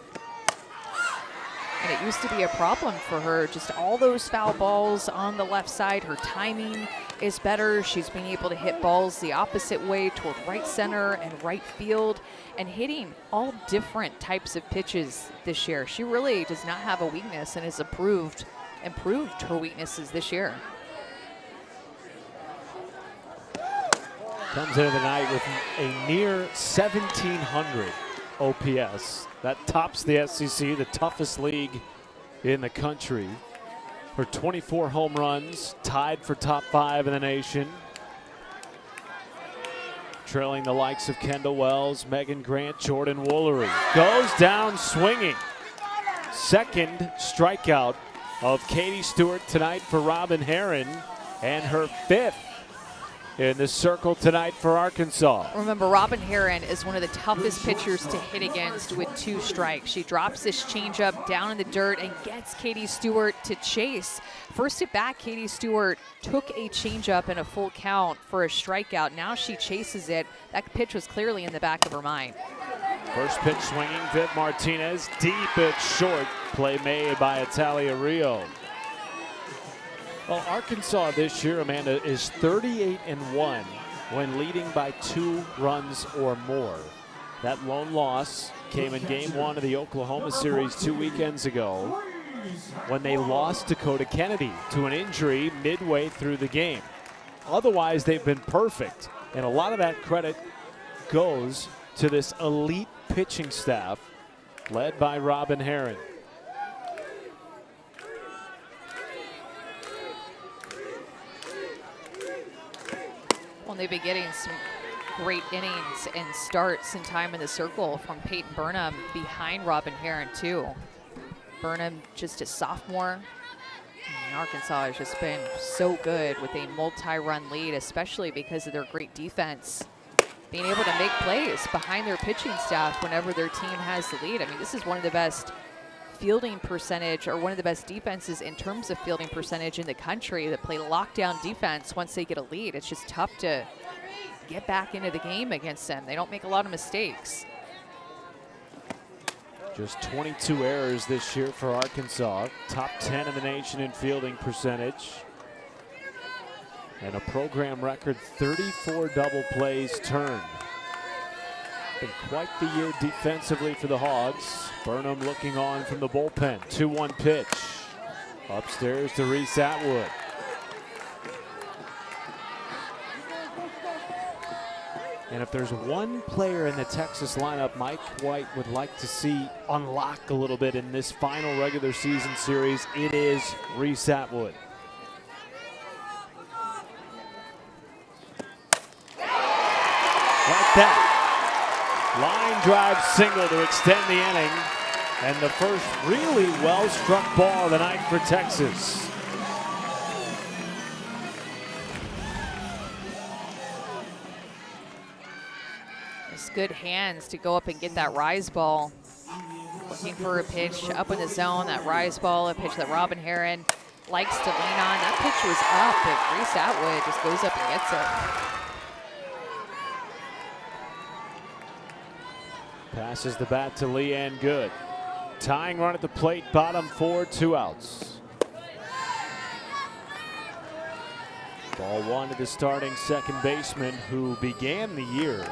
And it used to be a problem for her, just all those foul balls on the left side. Her timing is better. She's being able to hit balls the opposite way toward right center and right field and hitting all different types of pitches this year. She really does not have a weakness and has improved her weaknesses this year. Comes into the night with a near 1,700 OPS. That tops the SEC, the toughest league in the country. Her 24 home runs, tied for top 5 in the nation. Trailing the likes of Kendall Wells, Megan Grant, Jordan Woolery. Goes down swinging. Second strikeout of Katie Stewart tonight for Robin Herron, and her 5th in the circle tonight for Arkansas. Remember, Robin Herron is one of the toughest pitchers to hit against with 2 strikes. She drops this changeup down in the dirt and gets Katie Stewart to chase. First at bat, Katie Stewart took a changeup and a full count for a strikeout. Now she chases it. That pitch was clearly in the back of her mind. First pitch swinging, Viv Martinez, deep at short. Play made by Italia Rio. Well, Arkansas this year, Amanda, is 38-1 when leading by 2 runs or more. That lone loss came in Game 1 of the Oklahoma series 2 weekends ago when they lost Dakota Kennedy to an injury midway through the game. Otherwise, they've been perfect, and a lot of that credit goes to this elite pitching staff led by Robin Herron. Well, they've been getting some great innings and starts and time in the circle from Peyton Burnham behind Robin Herron, too. Burnham, just a sophomore. And Arkansas has just been so good with a multi-run lead, especially because of their great defense. Being able to make plays behind their pitching staff whenever their team has the lead. I mean, this is one of the best fielding percentage, or one of the best defenses in terms of fielding percentage in the country, that play lockdown defense once they get a lead. It's just tough to get back into the game against them. They don't make a lot of mistakes. Just 22 errors this year for Arkansas. Top 10 in the nation in fielding percentage. And a program record 34 double plays turned. Been quite the year defensively for the Hogs. Burnham looking on from the bullpen. 2-1 pitch. Upstairs to Reese Atwood. And if there's one player in the Texas lineup Mike White would like to see unlock a little bit in this final regular season series, it is Reese Atwood. Like that. Line drive single to extend the inning. And the first really well-struck ball of the night for Texas. It's good hands to go up and get that rise ball. Looking for a pitch up in the zone, that rise ball, a pitch that Robin Herron likes to lean on. That pitch was up, but Reese Atwood just goes up and gets it. Passes the bat to Leanne Good. Tying run at the plate, bottom 4, 2 outs. Ball 1 to the starting second baseman, who began the year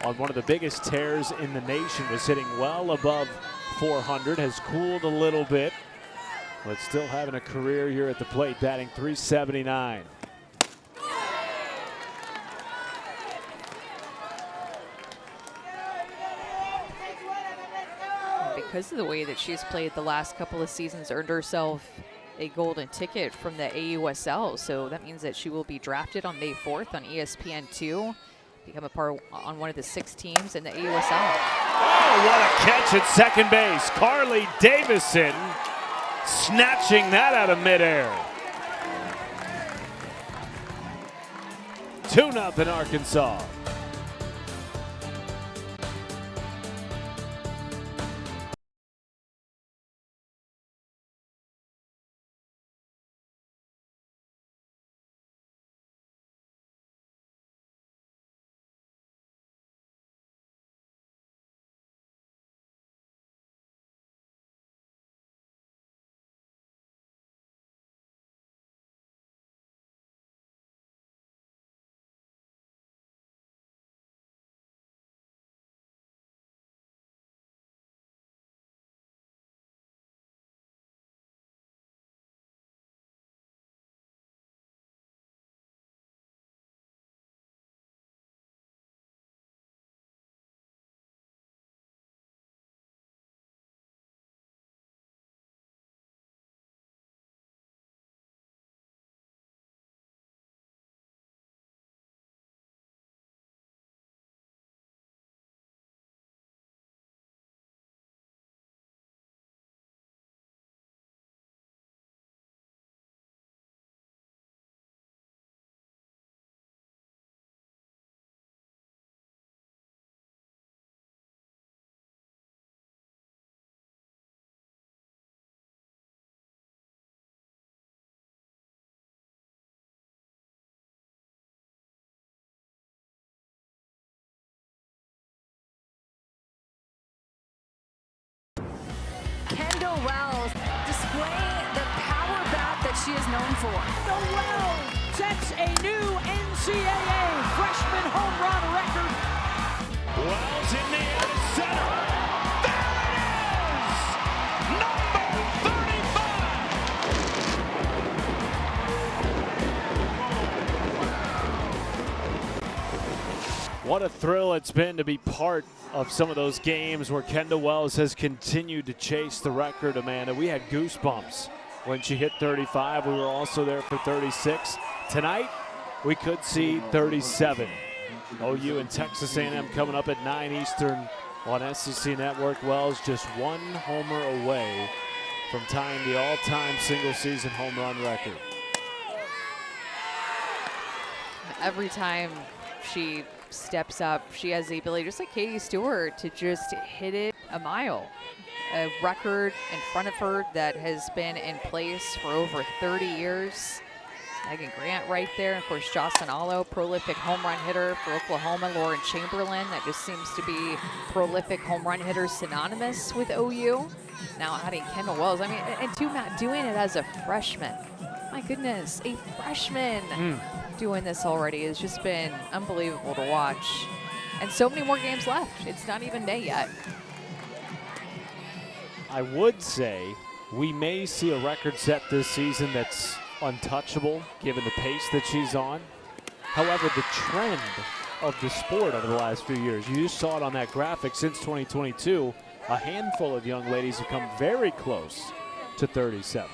on one of the biggest tears in the nation, was hitting well above 400, has cooled a little bit, but still having a career here at the plate, batting .379. Because of the way that she's played the last couple of seasons, earned herself a golden ticket from the AUSL. So that means that she will be drafted on May 4th on ESPN2, become a part on one of the 6 teams in the AUSL. Oh, what a catch at second base. Carly Davison snatching that out of midair. 2-0 Arkansas. she is known for. Noel sets a new NCAA freshman home run record. Wells in the air to center. There it is! Number 35! What a thrill it's been to be part of some of those games where Kendall Wells has continued to chase the record, Amanda. We had goosebumps when she hit 35. We were also there for 36. Tonight, we could see 37. OU and Texas A&M coming up at 9 Eastern on SEC Network. Wells just one homer away from tying the all-time single-season home run record. Every time she steps up, she has the ability, just like Katie Stewart, to just hit it a mile. A record in front of her that has been in place for over 30 years. Megan Grant right there. Of course, Jocelyn Allo, prolific home run hitter for Oklahoma. Lauren Chamberlain, that just seems to be prolific home run hitter synonymous with OU. Now adding Kendall Wells. I mean, and Matt doing it as a freshman. My goodness, a freshman doing this already has just been unbelievable to watch. And so many more games left. It's not even day yet. I would say we may see a record set this season that's untouchable given the pace that she's on. However, the trend of the sport over the last few years, you just saw it on that graphic, since 2022, a handful of young ladies have come very close to 37.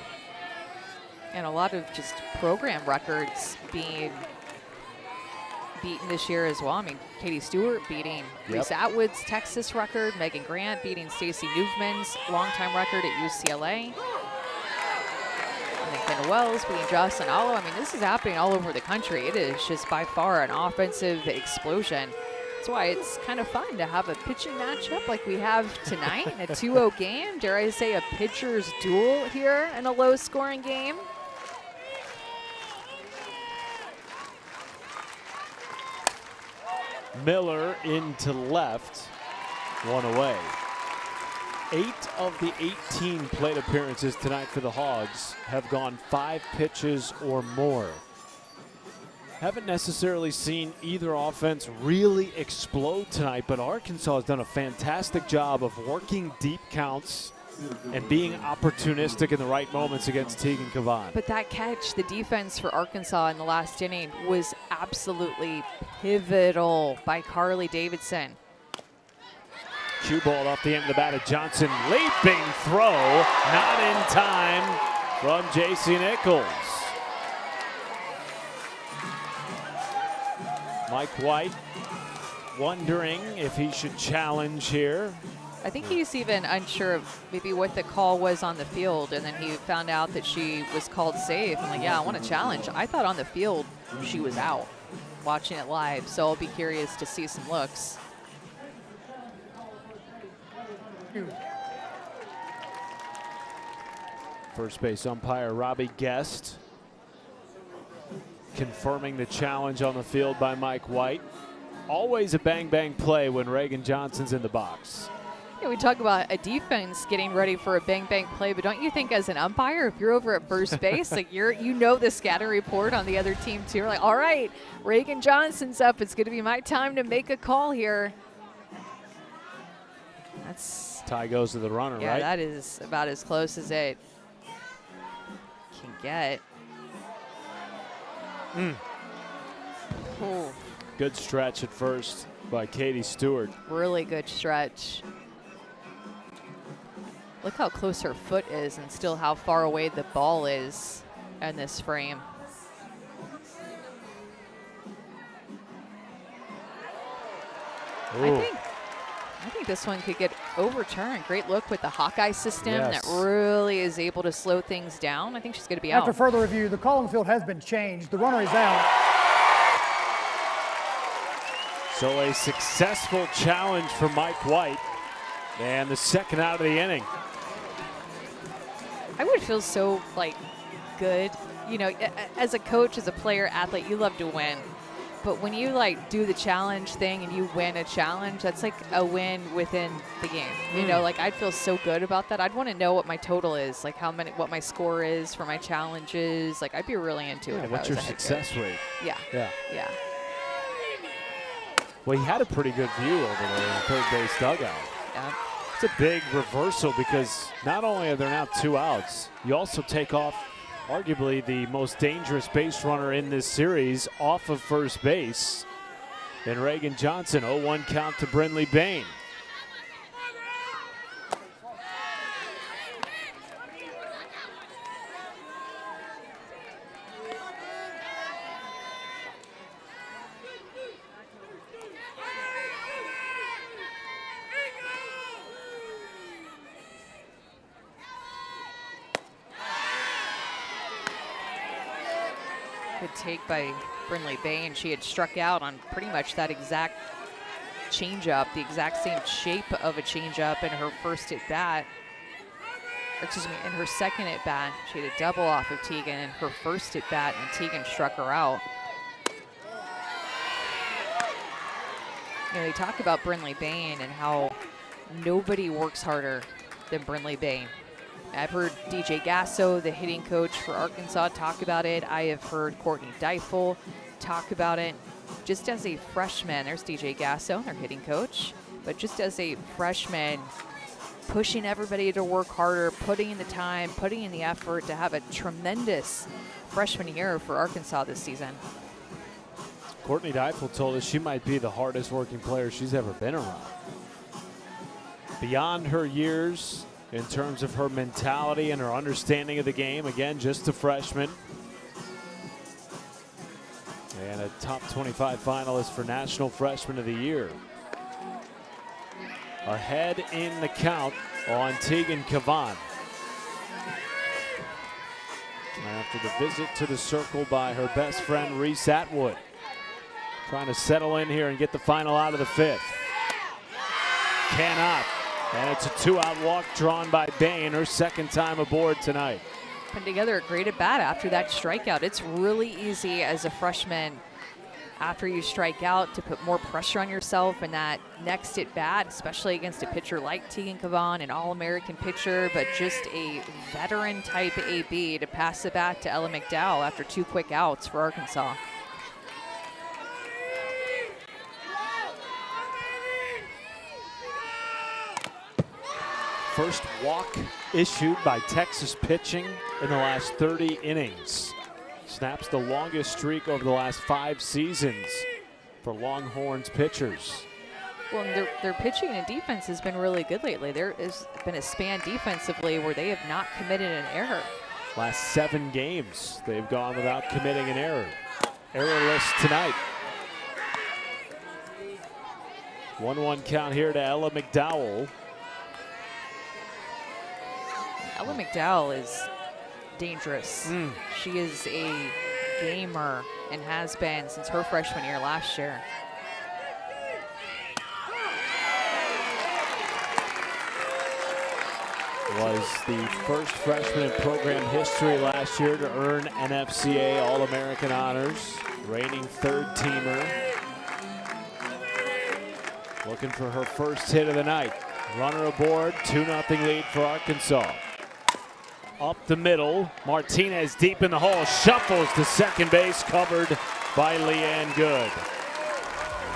And a lot of just program records being beaten this year as well. I mean, Katie Stewart beating Reese Atwood's Texas record, Megan Grant beating Stacey Newman's longtime record at UCLA. And then Kendall Wells beating Jocelyn Allo. I mean, this is happening all over the country. It is just by far an offensive explosion. That's why it's kind of fun to have a pitching matchup like we have tonight in a 2-0 game. Dare I say a pitcher's duel here in a low-scoring game. Miller into left, one away. 8 of the 18 plate appearances tonight for the Hogs have gone 5 pitches or more. Haven't necessarily seen either offense really explode tonight, but Arkansas has done a fantastic job of working deep counts and being opportunistic in the right moments against Tegan Cavan. But that catch, the defense for Arkansas in the last inning, was absolutely pivotal by Carly Davidson. Cue ball off the end of the bat of Johnson. Leaping throw, not in time from J.C. Nichols. Mike White wondering if he should challenge here. I think he's even unsure of maybe what the call was on the field, and then he found out that she was called safe. I'm like, yeah, I want to challenge. I thought on the field she was out, watching it live, so I'll be curious to see some looks. First base umpire Robbie Guest confirming the challenge on the field by Mike White. Always a bang-bang play when Reagan Johnson's in the box. Yeah, we talk about a defense getting ready for a bang-bang play, but don't you think as an umpire, if you're over at first base, like you know the scatter report on the other team too. You're like, all right, Reagan Johnson's up. It's going to be my time to make a call here. That's tie goes to the runner, yeah, right? That is about as close as it can get. Ooh, Good stretch at first by Katie Stewart. really good stretch. Look how close her foot is and still how far away the ball is in this frame. Ooh. I think this one could get overturned. Great look with the Hawkeye system Yes. that really is able to slow things down. I think she's going to be out. After further review, the call on the field has been changed. The runner is out. So a successful challenge for Mike White, and the second out of the inning. I would feel so good. You know, as a coach, as a player, athlete, you love to win. but when you like do the challenge thing and you win a challenge, that's like a win within the game. You know, like I'd feel so good about that. I'd want to know what my total is, like what my score is for my challenges. Like I'd be really into it. If What's I was your a head success coach. rate? Yeah. Yeah. Yeah. Well, he had a pretty good view over there in the third base dugout. Yeah. It's a big reversal because not only are there now 2 outs, you also take off arguably the most dangerous base runner in this series off of first base. And Reagan Johnson, 0-1 count to Brinley Bain. Good take by Brinley Bain. She had struck out on pretty much that exact changeup, the exact same shape of a changeup in her first at bat. Or excuse me, in her second at bat, she had a double off of Tegan in her first at bat, and Tegan struck her out. You know, they talk about Brinley Bain and how nobody works harder than Brinley Bain. I've heard DJ Gasso, the hitting coach for Arkansas, talk about it. I have heard Courtney Deifel talk about it. Just as a freshman, there's DJ Gasso, their hitting coach, but just as a freshman, pushing everybody to work harder, putting in the time, putting in the effort to have a tremendous freshman year for Arkansas this season. Courtney Deifel told us she might be the hardest working player she's ever been around. Beyond her years, in terms of her mentality and her understanding of the game, again, just a freshman. And a top 25 finalist for National Freshman of the Year. Ahead in the count on Tegan Cavan. After the visit to the circle by her best friend, Reese Atwood. Trying to settle in here and get the final out of the 5th. Cannot. And it's a 2-out walk drawn by Bain, her second time aboard tonight. Put together a great at bat after that strikeout. It's really easy as a freshman after you strike out to put more pressure on yourself in that next at bat, especially against a pitcher like Tegan Cavan, an All-American pitcher, but just a veteran type AB to pass the bat to Ella McDowell after 2 quick outs for Arkansas. First walk issued by Texas pitching in the last 30 innings. Snaps the longest streak over the last 5 seasons for Longhorns pitchers. Well, their pitching and defense has been really good lately. There has been a span defensively where they have not committed an error. Last 7 games, they've gone without committing an error. Errorless tonight. 1-1 count here to Ella McDowell. Ella McDowell is dangerous. She is a gamer and has been since her freshman year last year. Was the first freshman in program history last year to earn NFCA All-American honors. Reigning 3rd teamer. Looking for her first hit of the night. Runner aboard, 2-0 lead for Arkansas. Up the middle, Martinez deep in the hole, shuffles to second base, covered by Leanne Good.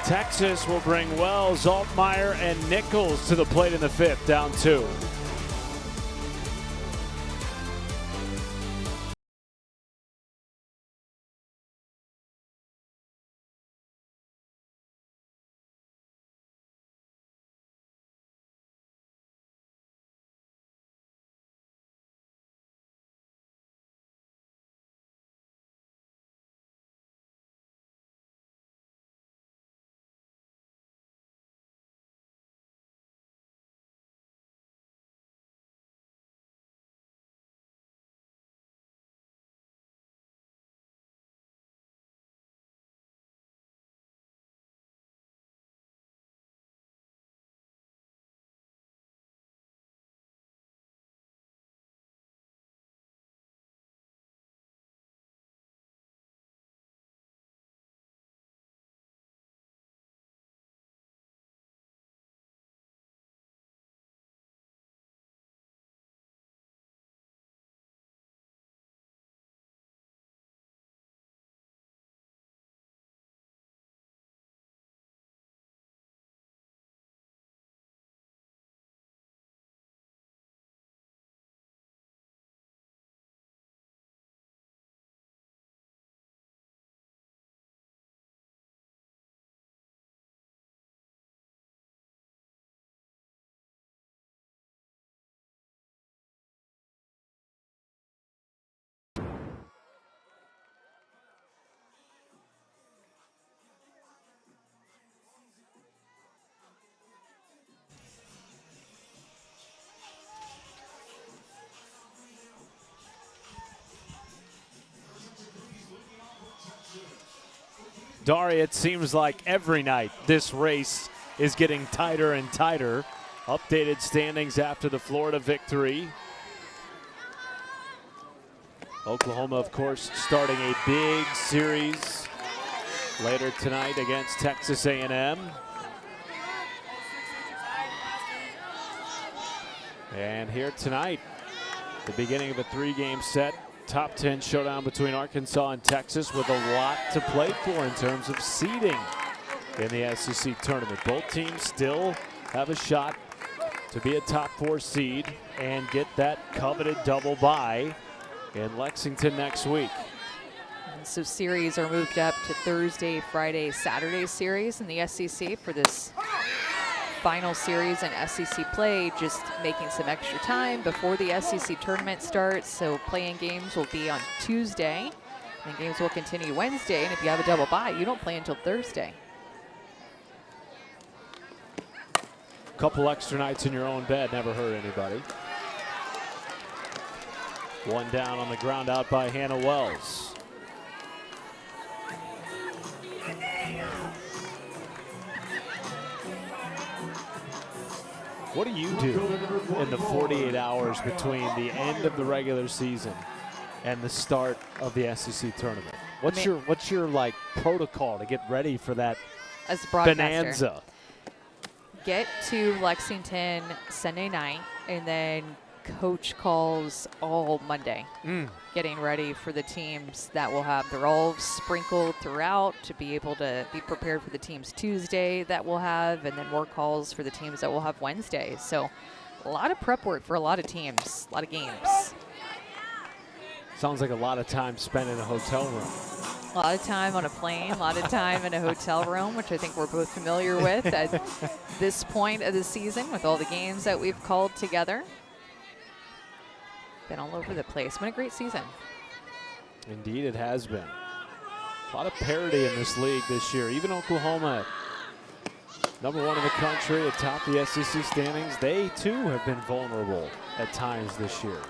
Texas will bring Wells, Altmaier, and Nichols to the plate in the 5th, down 2. Daria, it seems like every night this race is getting tighter and tighter. Updated standings after the Florida victory. Oklahoma, of course, starting a big series later tonight against Texas A&M. And here tonight, the beginning of a 3-game set. Top 10 showdown between Arkansas and Texas with a lot to play for in terms of seeding in the SEC tournament. Both teams still have a shot to be a top 4 seed and get that coveted double bye in Lexington next week. And so series are moved up to Thursday, Friday, Saturday series in the SEC for this final series in SEC play, just making some extra time before the SEC tournament starts. So playing games will be on Tuesday, and games will continue Wednesday. And if you have a double bye, you don't play until Thursday. Couple extra nights in your own bed never hurt anybody. One down on the ground out by Hannah Wells. What do you do in the 48 hours between the end of the regular season and the start of the SEC tournament? What's your like protocol to get ready for that as a broadcaster? Bonanza? Get to Lexington Sunday night, and then coach calls all Monday, getting ready for the teams that will have. They're all sprinkled throughout to be able to be prepared for the teams Tuesday that we'll have, and then more calls for the teams that we'll have Wednesday. So a lot of prep work for a lot of teams, a lot of games. Sounds like a lot of time spent in a hotel room. A lot of time on a plane, a lot of time in a hotel room, which I think we're both familiar with at this point of the season with all the games that we've called together. Been all over the place. Been a great season. Indeed, it has been. A lot of parity in this league this year. Even Oklahoma, number 1 in the country, atop the SEC standings, they too have been vulnerable at times this year.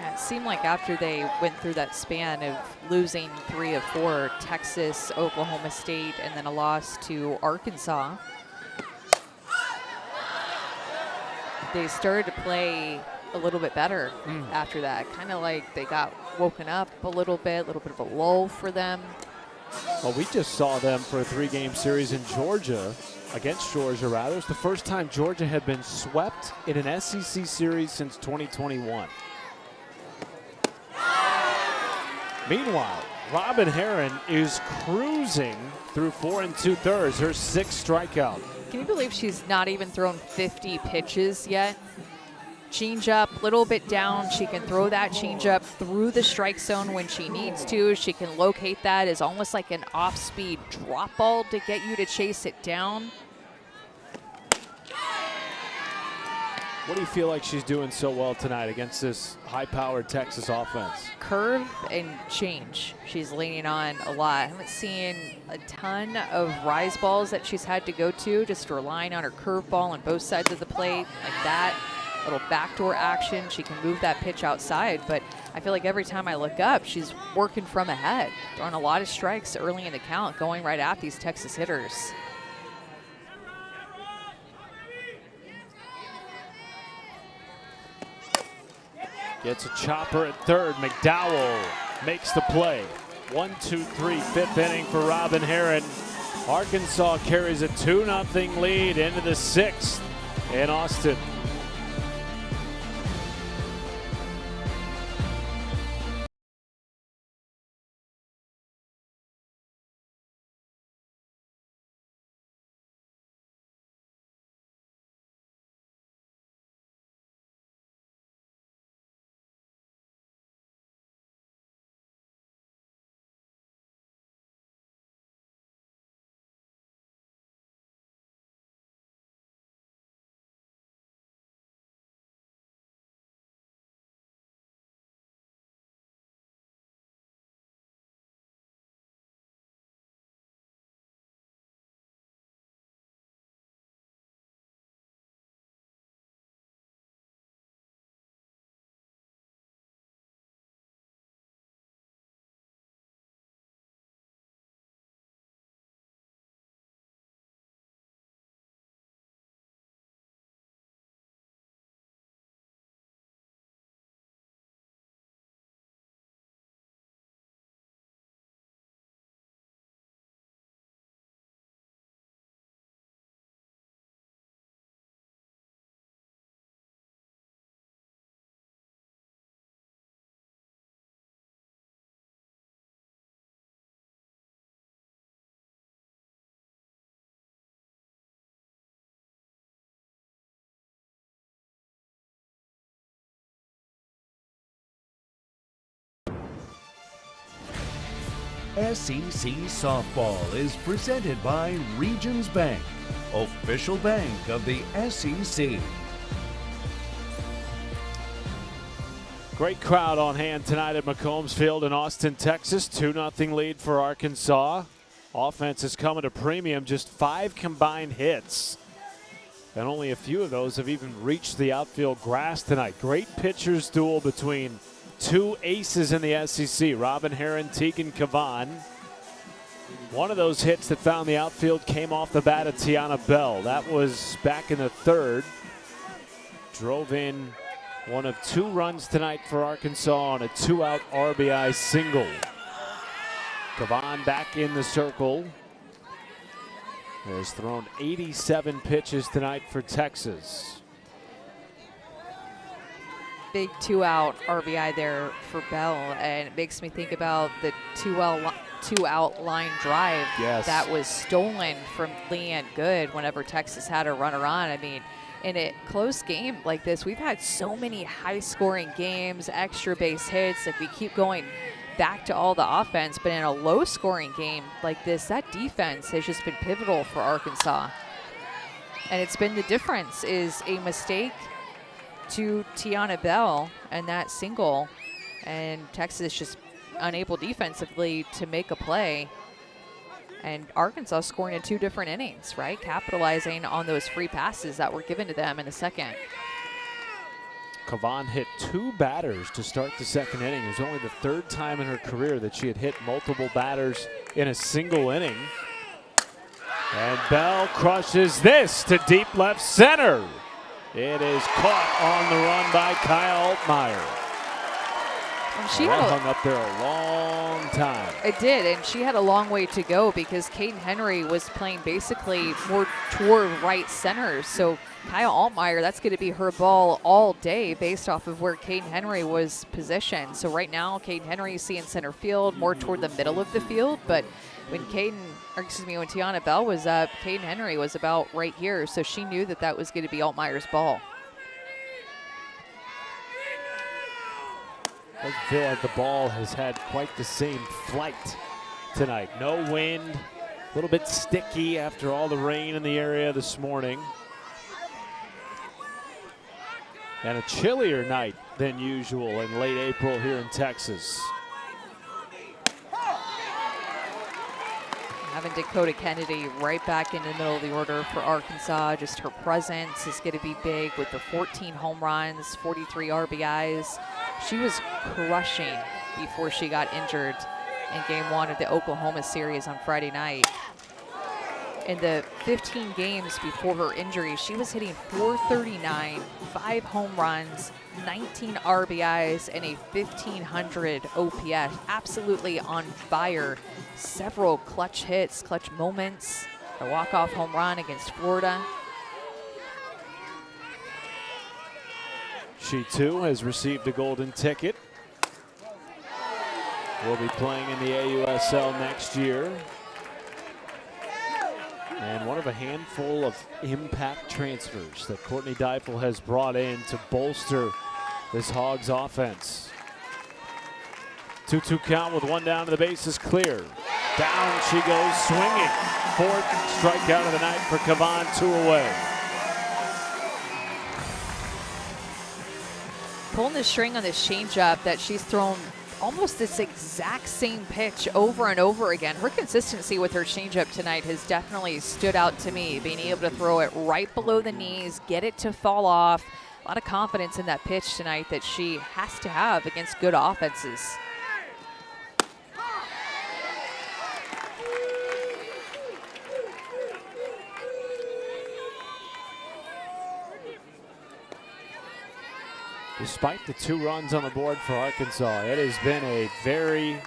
Yeah, it seemed like after they went through that span of losing 3 of 4, Texas, Oklahoma State, and then a loss to Arkansas, they started to play a little bit better after that. Kind of like they got woken up a little bit of a lull for them. Well, we just saw them for a 3-game series in Georgia, against Georgia rather. It's the first time Georgia had been swept in an SEC series since 2021. Meanwhile, Robin Herron is cruising through 4 2/3, her 6th strikeout. Can you believe she's not even thrown 50 pitches yet? Change up, little bit down. She can throw that change up through the strike zone when she needs to. She can locate that as almost like an off-speed drop ball to get you to chase it down. What do you feel like she's doing so well tonight against this high-powered Texas offense? Curve and change she's leaning on a lot. I haven't seen a ton of rise balls that she's had to go to, just relying on her curve ball on both sides of the plate like that. Little backdoor action. She can move that pitch outside, but I feel like every time I look up, she's working from ahead, throwing a lot of strikes early in the count, going right at these Texas hitters. Gets a chopper at third. McDowell makes the play. 1, 2, 3, 5th inning for Robin Herron. Arkansas carries a 2-0 lead into the 6th in Austin. SEC Softball is presented by Regions Bank, official bank of the SEC. Great crowd on hand tonight at McCombs Field in Austin, Texas. 2-0 lead for Arkansas. Offense is coming to premium, just 5 combined hits. And only a few of those have even reached the outfield grass tonight. Great pitchers duel between 2 aces in the SEC, Robin Herron, Tegan Cavan. One of those hits that found the outfield came off the bat of Tiana Bell. That was back in the 3rd. Drove in one of 2 runs tonight for Arkansas on a 2-out RBI single. Cavan back in the circle. Has thrown 87 pitches tonight for Texas. Big 2-out RBI there for Bell, and it makes me think about the 2-out line drive that was stolen from Leanne Good whenever Texas had a runner on. I mean, in a close game like this, we've had so many high-scoring games, extra base hits. If we keep going back to all the offense, but in a low-scoring game like this, that defense has just been pivotal for Arkansas. And it's been the difference is a mistake to Tiana Bell and that single, and Texas just unable defensively to make a play. And Arkansas scoring in 2 different innings, right? Capitalizing on those free passes that were given to them in the second. Cavan hit 2 batters to start the second inning. It was only the 3rd time in her career that she had hit multiple batters in a single inning. And Bell crushes this to deep left center. It is caught on the run by Kyle Altmaier. And she that hung up there a long time. It did, and she had a long way to go because Caden Henry was playing basically more toward right center. So Kyle Altmaier, that's going to be her ball all day based off of where Caden Henry was positioned. So right now, Caden Henry is seeing center field, more toward the middle of the field. But when when Tiana Bell was up, Caden Henry was about right here. So she knew that that was going to be Altmaier's ball. I feel like the ball has had quite the same flight tonight. No wind, a little bit sticky after all the rain in the area this morning. And a chillier night than usual in late April here in Texas. Having Dakota Kennedy right back in the middle of the order for Arkansas. Just her presence is going to be big with the 14 home runs, 43 RBIs. She was crushing before she got injured in Game 1 of the Oklahoma series on Friday night. In the 15 games before her injury, she was hitting .439, 5 home runs, 19 RBIs, and a 1,500 OPS. Absolutely on fire. Several clutch hits, clutch moments. A walk-off home run against Florida. She too has received a golden ticket. Will be playing in the AUSL next year. And one of a handful of impact transfers that Courtney Deifel has brought in to bolster this Hogs offense. 2-2 count with 1 down to the bases clear. Down she goes swinging. 4th strikeout of the night for Cavan, 2 away. Pulling the string on this changeup that she's thrown almost this exact same pitch over and over again. Her consistency with her changeup tonight has definitely stood out to me, being able to throw it right below the knees, get it to fall off. A lot of confidence in that pitch tonight that she has to have against good offenses. Despite the 2 runs on the board for Arkansas, it has been a very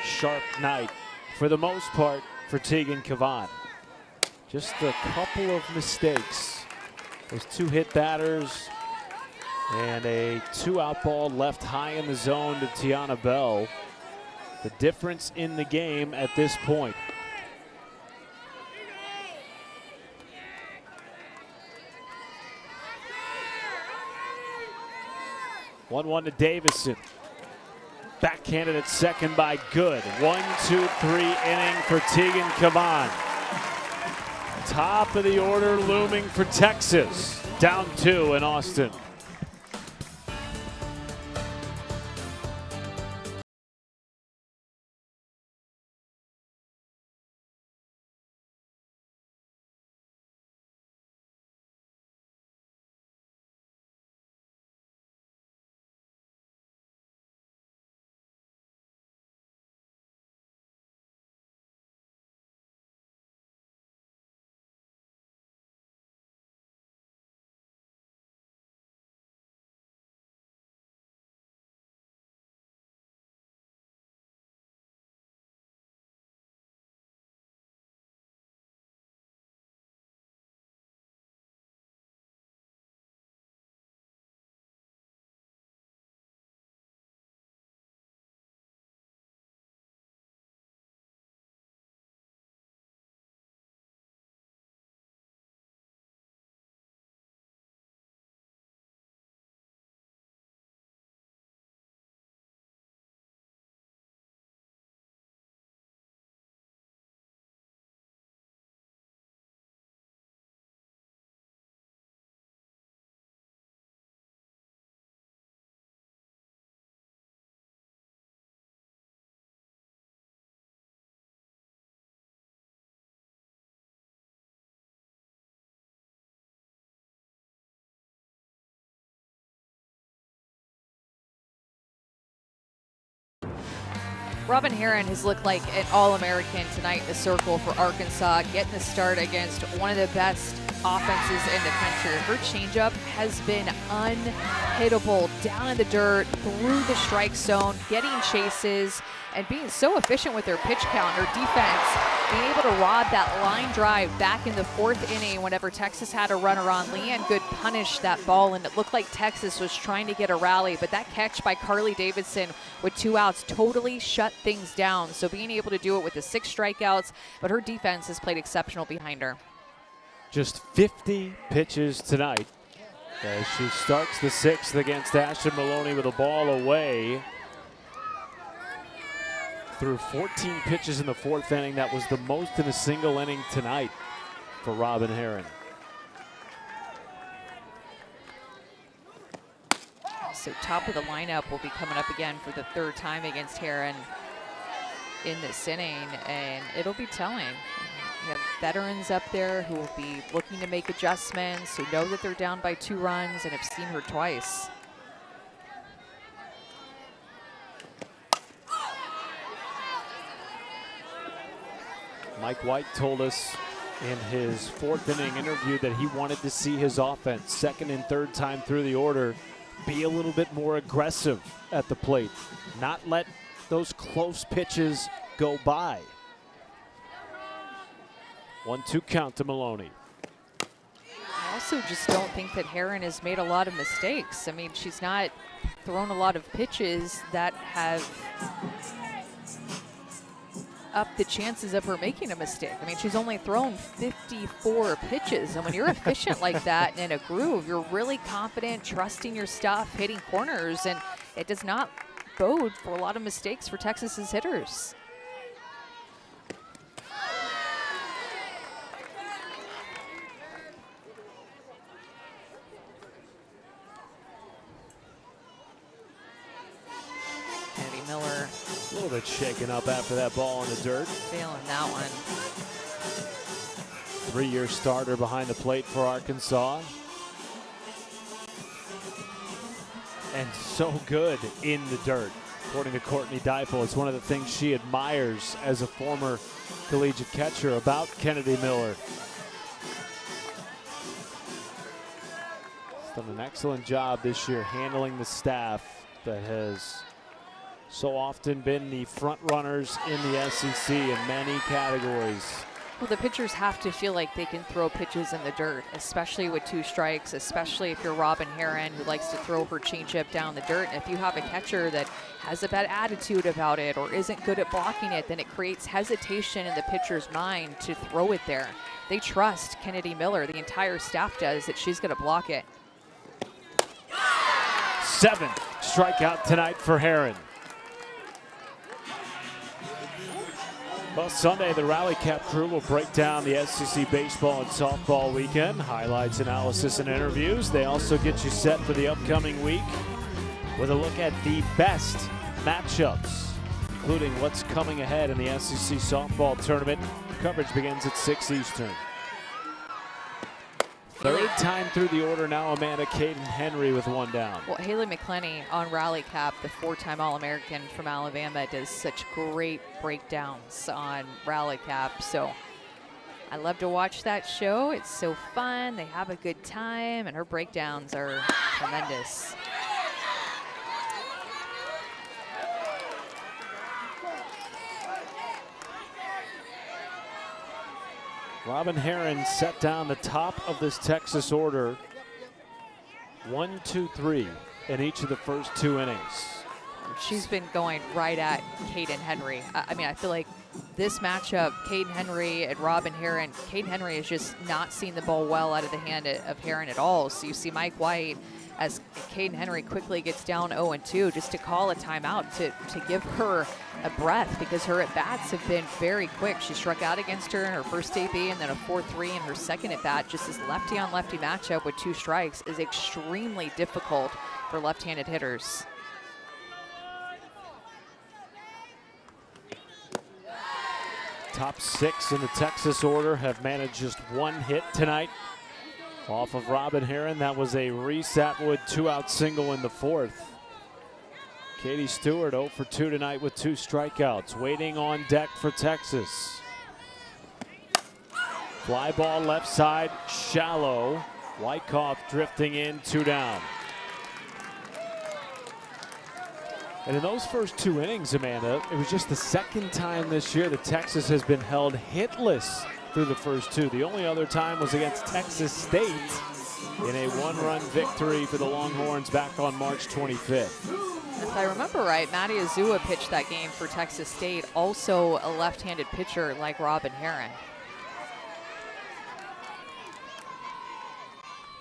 sharp night, for the most part, for Tegan Cavan. Just a couple of mistakes. Those 2 hit batters and a 2-out ball left high in the zone to Tiana Bell. The difference in the game at this point. One to Davison. Backhanded at second by Good. 1-2-3 inning for Tegan Kaman. Top of the order looming for Texas. Down 2 in Austin. Robin Herron has looked like an All-American tonight in the circle for Arkansas, getting the start against one of the best offenses in the country. Her changeup has been unhittable, down in the dirt, through the strike zone, getting chases, and being so efficient with her pitch count. Her defense being able to rob that line drive back in the 4th inning whenever Texas had a runner on. Leanne Good punished that ball, and it looked like Texas was trying to get a rally, but that catch by Carly Davidson with 2 outs totally shut things down. So being able to do it with the 6 strikeouts, but her defense has played exceptional behind her. Just 50 pitches tonight as she starts the 6th against Ashton Maloney with a ball away. Through 14 pitches in the 4th inning. That was the most in a single inning tonight for Robin Herron. So top of the lineup will be coming up again for the 3rd time against Herron in this inning, and it'll be telling. We have veterans up there who will be looking to make adjustments, who know that they're down by 2 runs and have seen her twice. Mike White told us in his 4th inning interview that he wanted to see his offense 2nd and 3rd time through the order be a little bit more aggressive at the plate, not let those close pitches go by. 1-2 count to Maloney. I also just don't think that Herron has made a lot of mistakes. I mean, she's not thrown a lot of pitches that have upped the chances of her making a mistake. I mean, she's only thrown 54 pitches, and when you're efficient like that and in a groove, you're really confident, trusting your stuff, hitting corners, and it does not bode for a lot of mistakes for Texas's hitters. Miller. A little bit shaken up after that ball in the dirt. Failing that one. 3-year starter behind the plate for Arkansas. And so good in the dirt. According to Courtney Deifel, it's one of the things she admires as a former collegiate catcher about Kennedy Miller. She's done an excellent job this year handling the staff that has so often been the front runners in the SEC in many categories. Well, the pitchers have to feel like they can throw pitches in the dirt, especially with 2 strikes, especially if you're Robin Herron, who likes to throw her changeup down the dirt. And if you have a catcher that has a bad attitude about it or isn't good at blocking it, then it creates hesitation in the pitcher's mind to throw it there. They trust Kennedy Miller, the entire staff does, that she's going to block it. 7th strikeout tonight for Herron. Well, Sunday, the Rally Cap crew will break down the SEC baseball and softball weekend. Highlights, analysis, and interviews. They also get you set for the upcoming week with a look at the best matchups, including what's coming ahead in the SEC softball tournament. Coverage begins at 6 Eastern. Third time through the order now, Amanda. Caden Henry with one down. Well, Haley McClenny on Rally Cap, the 4-time All-American from Alabama, does such great breakdowns on Rally Cap. So I love to watch that show. It's so fun. They have a good time, and her breakdowns are tremendous. Robin Herron set down the top of this Texas order. 1, 2, 3 in each of the first 2 innings. She's been going right at Caden Henry. I mean, I feel like this matchup, Caden Henry and Robin Herron, Caden Henry has just not seen the ball well out of the hand of Herron at all. So you see Mike White, as Caden Henry quickly gets down 0-2, just to call a timeout to give her a breath, because her at-bats have been very quick. She struck out against her in her first AB, and then a 4-3 in her second at-bat. Just this lefty-on-lefty matchup with 2 strikes is extremely difficult for left-handed hitters. Top 6 in the Texas order have managed just 1 hit tonight. Off of Robin Herron, that was a Reese Atwood 2-out single in the 4th. Katie Stewart 0 for 2 tonight with 2 strikeouts. Waiting on deck for Texas. Fly ball left side, shallow. Wyckoff drifting in, 2 down. And in those first 2 innings, Amanda, it was just the 2nd time this year that Texas has been held hitless through the first 2. The only other time was against Texas State in a 1-run victory for the Longhorns back on March 25th. If I remember right, Maddie Azua pitched that game for Texas State, also a left-handed pitcher like Robin Herron.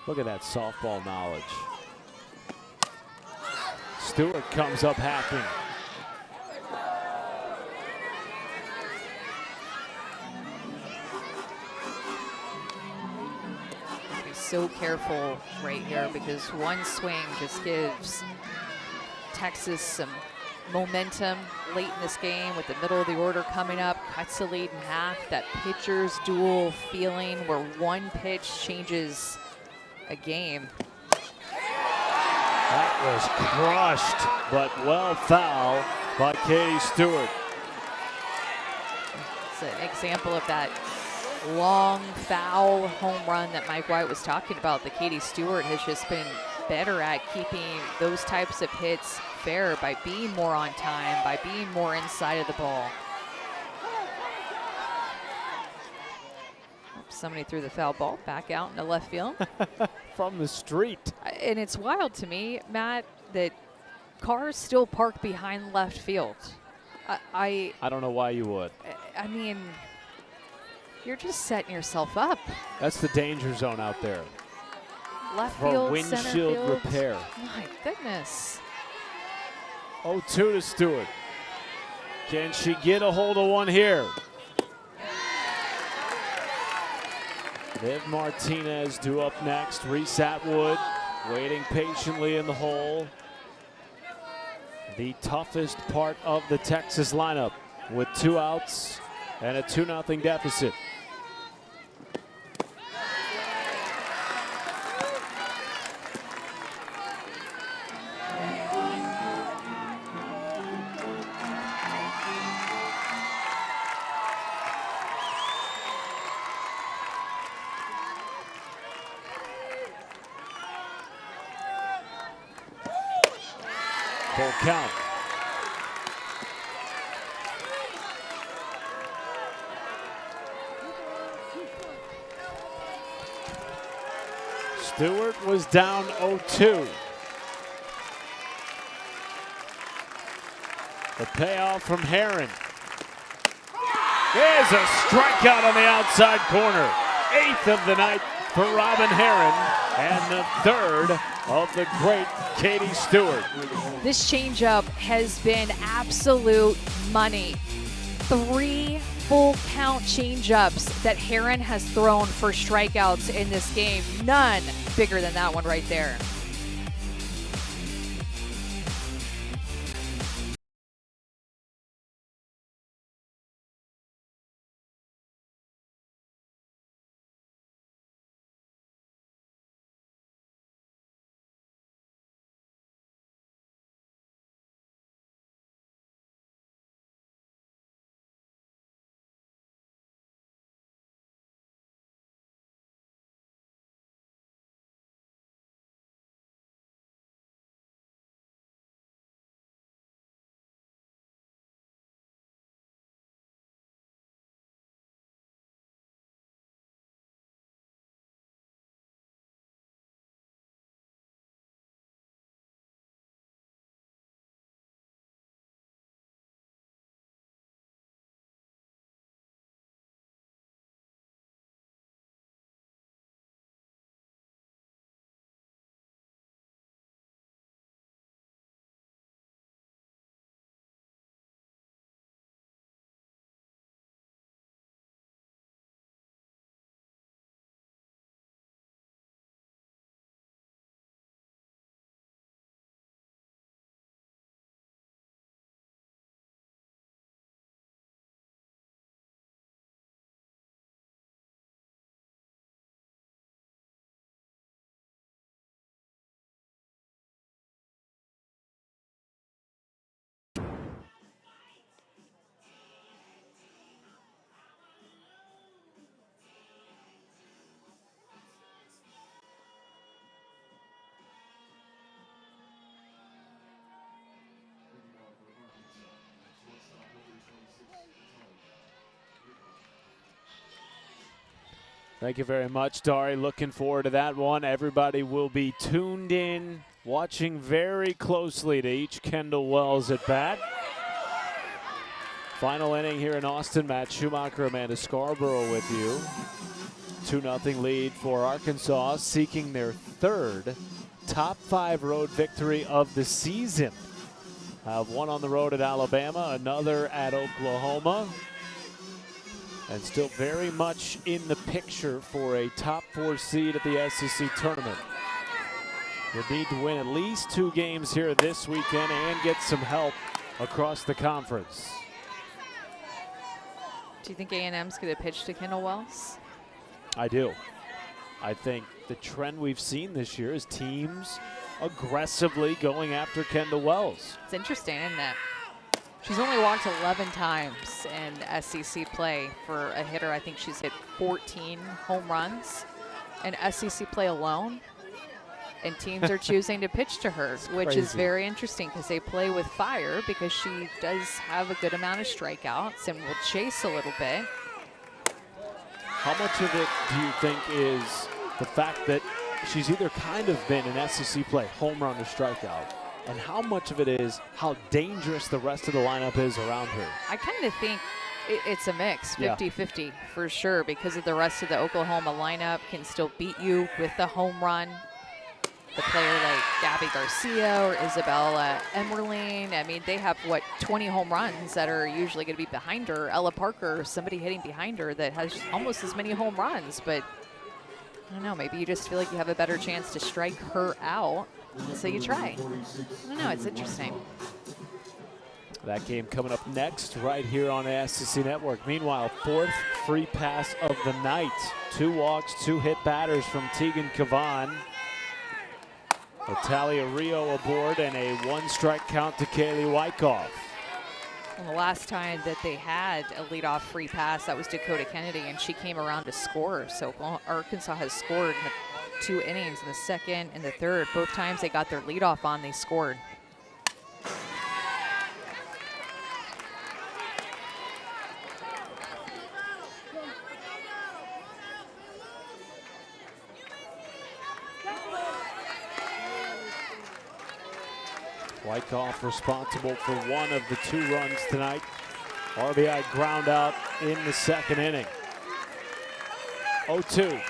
Look at that softball knowledge. Stewart comes up hacking. Be so careful right here, because one swing just gives Texas some momentum late in this game with the middle of the order coming up. Cuts the lead in half. That pitcher's duel feeling where one pitch changes a game. That was crushed, but well foul by Katie Stewart. It's an example of that long foul home run that Mike White was talking about. That Katie Stewart has just been better at keeping those types of hits fair by being more on time, by being more inside of the ball. Somebody threw the foul ball back out into left field. From the street. And it's wild to me, Matt, that cars still park behind left field. I don't know why you would. I mean, you're just setting yourself up. That's the danger zone out there. Left for field, windshield center field. repair. My goodness. 0-2 to Stewart. Can she get a hold of one here? Viv Martinez due up next. Reese Atwood waiting patiently in the hole. The toughest part of the Texas lineup with 2 outs and a 2-0 deficit. Full count. Stewart was down 0-2. The payoff from Herron. There's a strikeout on the outside corner. 8th of the night for Robin Herron, and the 3rd of the great Katie Stewart. This changeup has been absolute money. 3 full count changeups that Heron has thrown for strikeouts in this game. None bigger than that one right there. Thank you very much, Dari. Looking forward to that one. Everybody will be tuned in, watching very closely to each Kendall Wells at bat. Final inning here in Austin. Matt Schumacher, Amanda Scarborough with you. 2-0 lead for Arkansas, seeking their third top 5 road victory of the season. One on the road at Alabama, another at Oklahoma. And still very much in the picture for a top 4 seed at the SEC tournament. You'll need to win at least 2 games here this weekend and get some help across the conference. Do you think A&M's going to pitch to Kendall Wells? I do. I think the trend we've seen this year is teams aggressively going after Kendall Wells. It's interesting, isn't it? She's only walked 11 times in SEC play for a hitter. I think she's hit 14 home runs in SEC play alone. And teams are choosing to pitch to her, which is very interesting because they play with fire because she does have a good amount of strikeouts and will chase a little bit. How much of it do you think is the fact that she's either kind of been in SEC play, home run or strikeout, and how much of it is how dangerous the rest of the lineup is around her? I kind of think it's a mix, 50-50 for sure, because of the rest of the Oklahoma lineup can still beat you with the home run. The player like Gabby Garcia or Isabella Emerling, I mean, they have, 20 home runs that are usually going to be behind her. Ella Parker, somebody hitting behind her that has almost as many home runs, but I don't know, maybe you just feel like you have a better chance to strike her out, so you try. I don't know, it's interesting. That game coming up next right here on the SEC Network. Meanwhile, 4th free pass of the night. 2 walks, 2 hit batters from Tegan Cavan. Natalia Rio aboard and a 1-strike count to Kaylee Wyckoff. And the last time that they had a leadoff free pass, that was Dakota Kennedy, and she came around to score. So Arkansas has scored in the 2 innings, in the second and the third. Both times they got their leadoff on, they scored. Wyckoff responsible for 1 of the 2 runs tonight. RBI ground out in the 2nd inning. 0-2.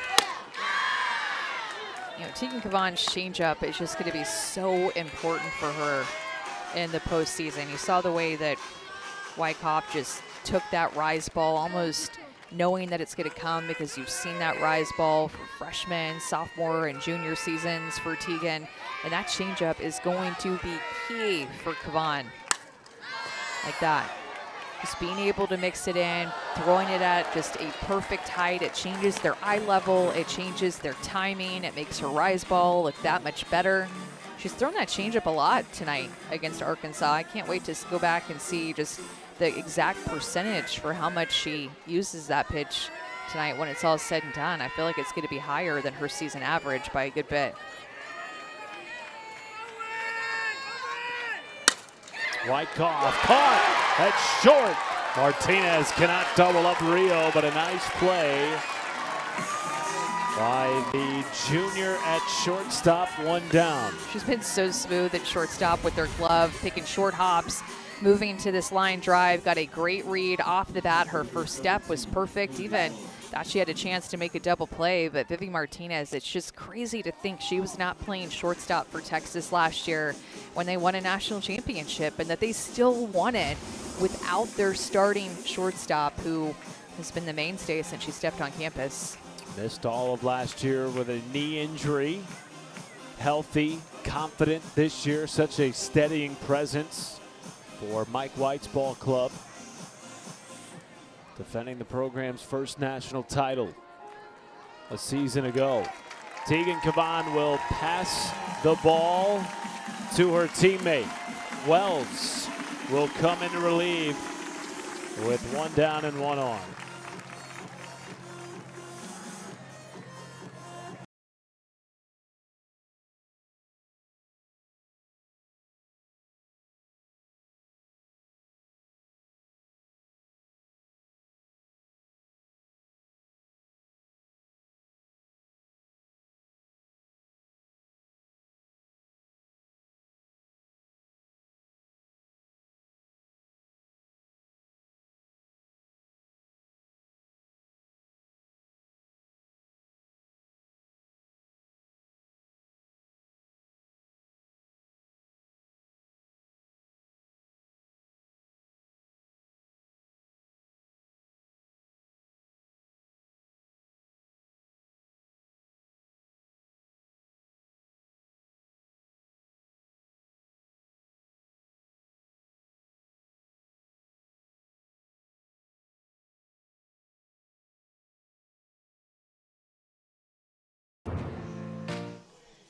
You know, Tegan Cavan's changeup is just going to be so important for her in the postseason. You saw the way that Wyckoff just took that rise ball almost knowing that it's going to come, because you've seen that rise ball for freshman, sophomore, and junior seasons for Tegan. And that changeup is going to be key for Kavan. Like that. Just being able to mix it in, throwing it at just a perfect height. It changes their eye level. It changes their timing. It makes her rise ball look that much better. She's thrown that changeup a lot tonight against Arkansas. I can't wait to go back and see just the exact percentage for how much she uses that pitch tonight when it's all said and done. I feel like it's going to be higher than her season average by a good bit. Wyckoff caught. That's short. Martinez cannot double up Rio, but a nice play by the junior at shortstop, one down. She's been so smooth at shortstop with her glove, picking short hops, moving to this line drive, got a great read off the bat. Her first step was perfect. Even thought she had a chance to make a double play, but Vivi Martinez, it's just crazy to think she was not playing shortstop for Texas last year when they won a national championship, and that they still won it without their starting shortstop, who has been the mainstay since she stepped on campus. Missed all of last year with a knee injury. Healthy, confident this year, such a steadying presence for Mike White's ball club. Defending the program's first national title a season ago. Tegan Kavan will pass the ball to her teammate. Wells will come in to relieve with one down and one on.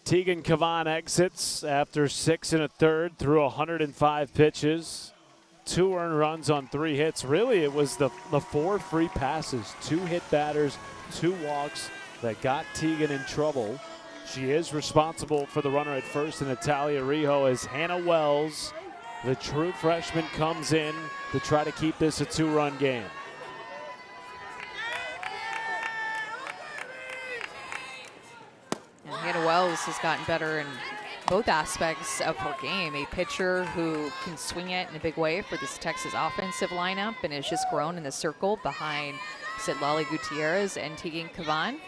Tegan Kavan exits after 6 1/3 through 105 pitches. 2 earned runs on 3 hits. Really, it was the 4 free passes, 2 hit batters, 2 walks that got Tegan in trouble. She is responsible for the runner at first, and Natalia Rijo, as Hannah Wells, the true freshman, comes in to try to keep this a 2-run game. Hannah Wells has gotten better in both aspects of her game. A pitcher who can swing it in a big way for this Texas offensive lineup, and has just grown in the circle behind Citlali Gutierrez and Tegan Kavan.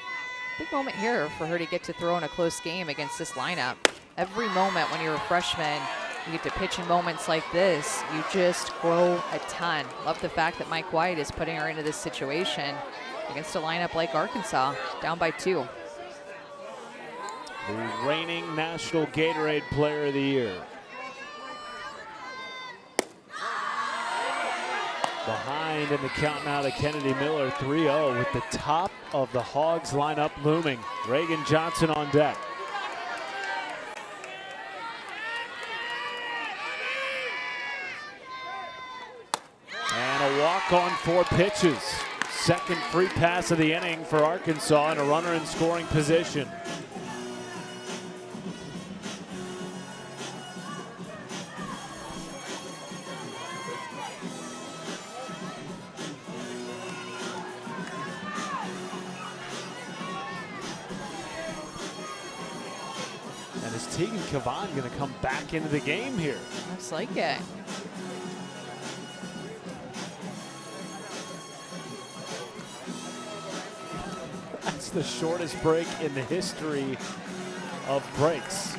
Big moment here for her to get to throw in a close game against this lineup. Every moment when you're a freshman, you get to pitch in moments like this, you just grow a ton. Love the fact that Mike White is putting her into this situation against a lineup like Arkansas, down by 2. The reigning National Gatorade Player of the Year. Behind in the count now to Kennedy Miller, 3-0, with the top of the Hogs lineup looming. Reagan Johnson on deck. And a walk on 4 pitches. Second free pass of the inning for Arkansas, and a runner in scoring position. And is Tegan Kavan going to come back into the game here? Looks like it. That's the shortest break in the history of breaks.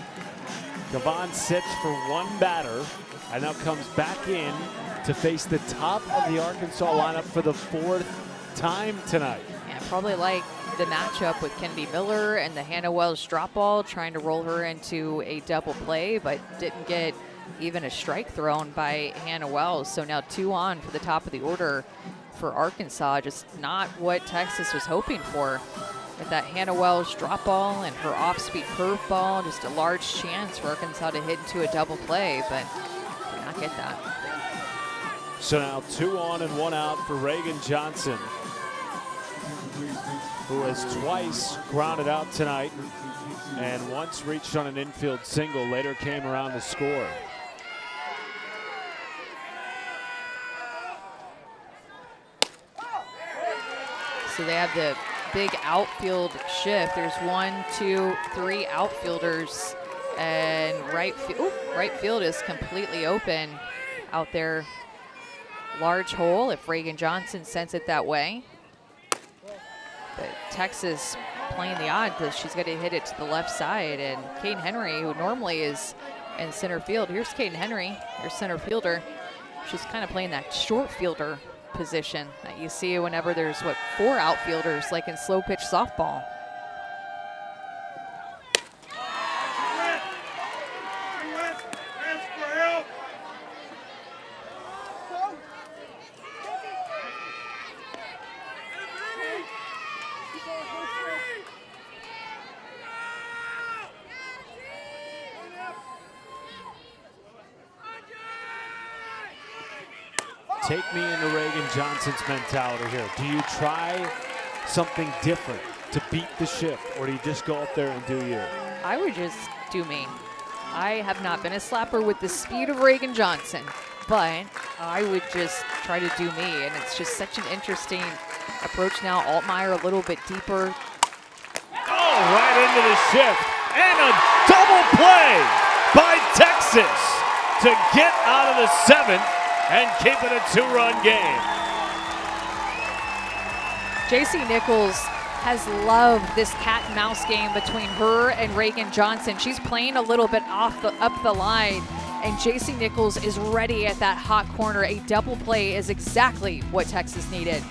Kavan sits for 1 batter and now comes back in to face the top of the Arkansas lineup for the 4th time tonight. Yeah, probably like the matchup with Kennedy Miller and the Hannah Wells drop ball, trying to roll her into a double play, but didn't get even a strike thrown by Hannah Wells. So now 2 on for the top of the order for Arkansas. Just not what Texas was hoping for. With that Hannah Wells drop ball and her off-speed curve ball, just a large chance for Arkansas to hit into a double play, but did not get that. So now 2 on and 1 out for Reagan Johnson, who has twice grounded out tonight and once reached on an infield single, later came around to score. So they have the big outfield shift. There's 1, 2, 3 outfielders, and right field is completely open out there. Large hole if Reagan Johnson sends it that way. But Texas playing the odds that she's going to hit it to the left side, and Caden Henry, who normally is in center field. Here's Caden Henry, your center fielder. She's kind of playing that short fielder position that you see whenever there's 4 outfielders, like in slow pitch softball. Take me into Reagan Johnson's mentality here. Do you try something different to beat the shift, or do you just go up there and do you? I would just do me. I have not been a slapper with the speed of Reagan Johnson, but I would just try to do me, and it's just such an interesting approach now. Altmaier a little bit deeper. Oh, right into the shift, and a double play by Texas to get out of the 7th and keep it a 2-run game. JC Nichols has loved this cat and mouse game between her and Reagan Johnson. She's playing a little bit up the line, and JC Nichols is ready at that hot corner. A double play is exactly what Texas needed.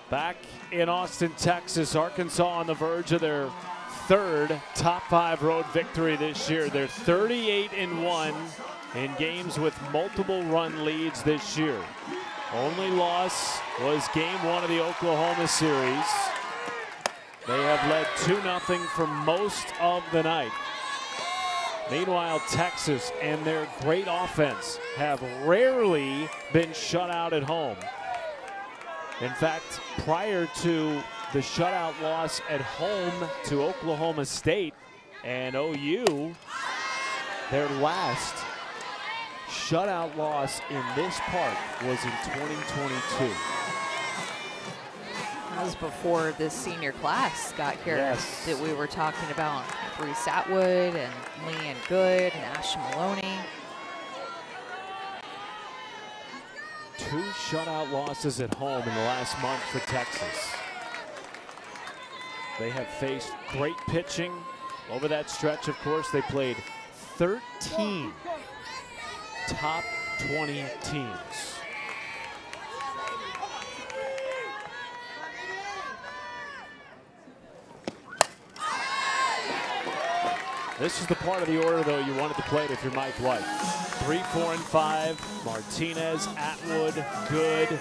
Back in Austin, Texas, Arkansas on the verge of their 3rd top 5 road victory this year. They're 38-1 in games with multiple run leads this year. Only loss was game 1 of the Oklahoma series. They have led 2-0 for most of the night. Meanwhile, Texas and their great offense have rarely been shut out at home. In fact, prior to the shutout loss at home to Oklahoma State and OU, their last shutout loss in this park was in 2022. That was before this senior class got here that we were talking about. Reese Atwood and Leanne Good and Ashley Maloney. 2 shutout losses at home in the last month for Texas. They have faced great pitching over that stretch. Of course, they played 13 top 20 teams. This is the part of the order, though, you wanted to play it if you're Mike White. 3, 4, and 5. Martinez, Atwood, Good.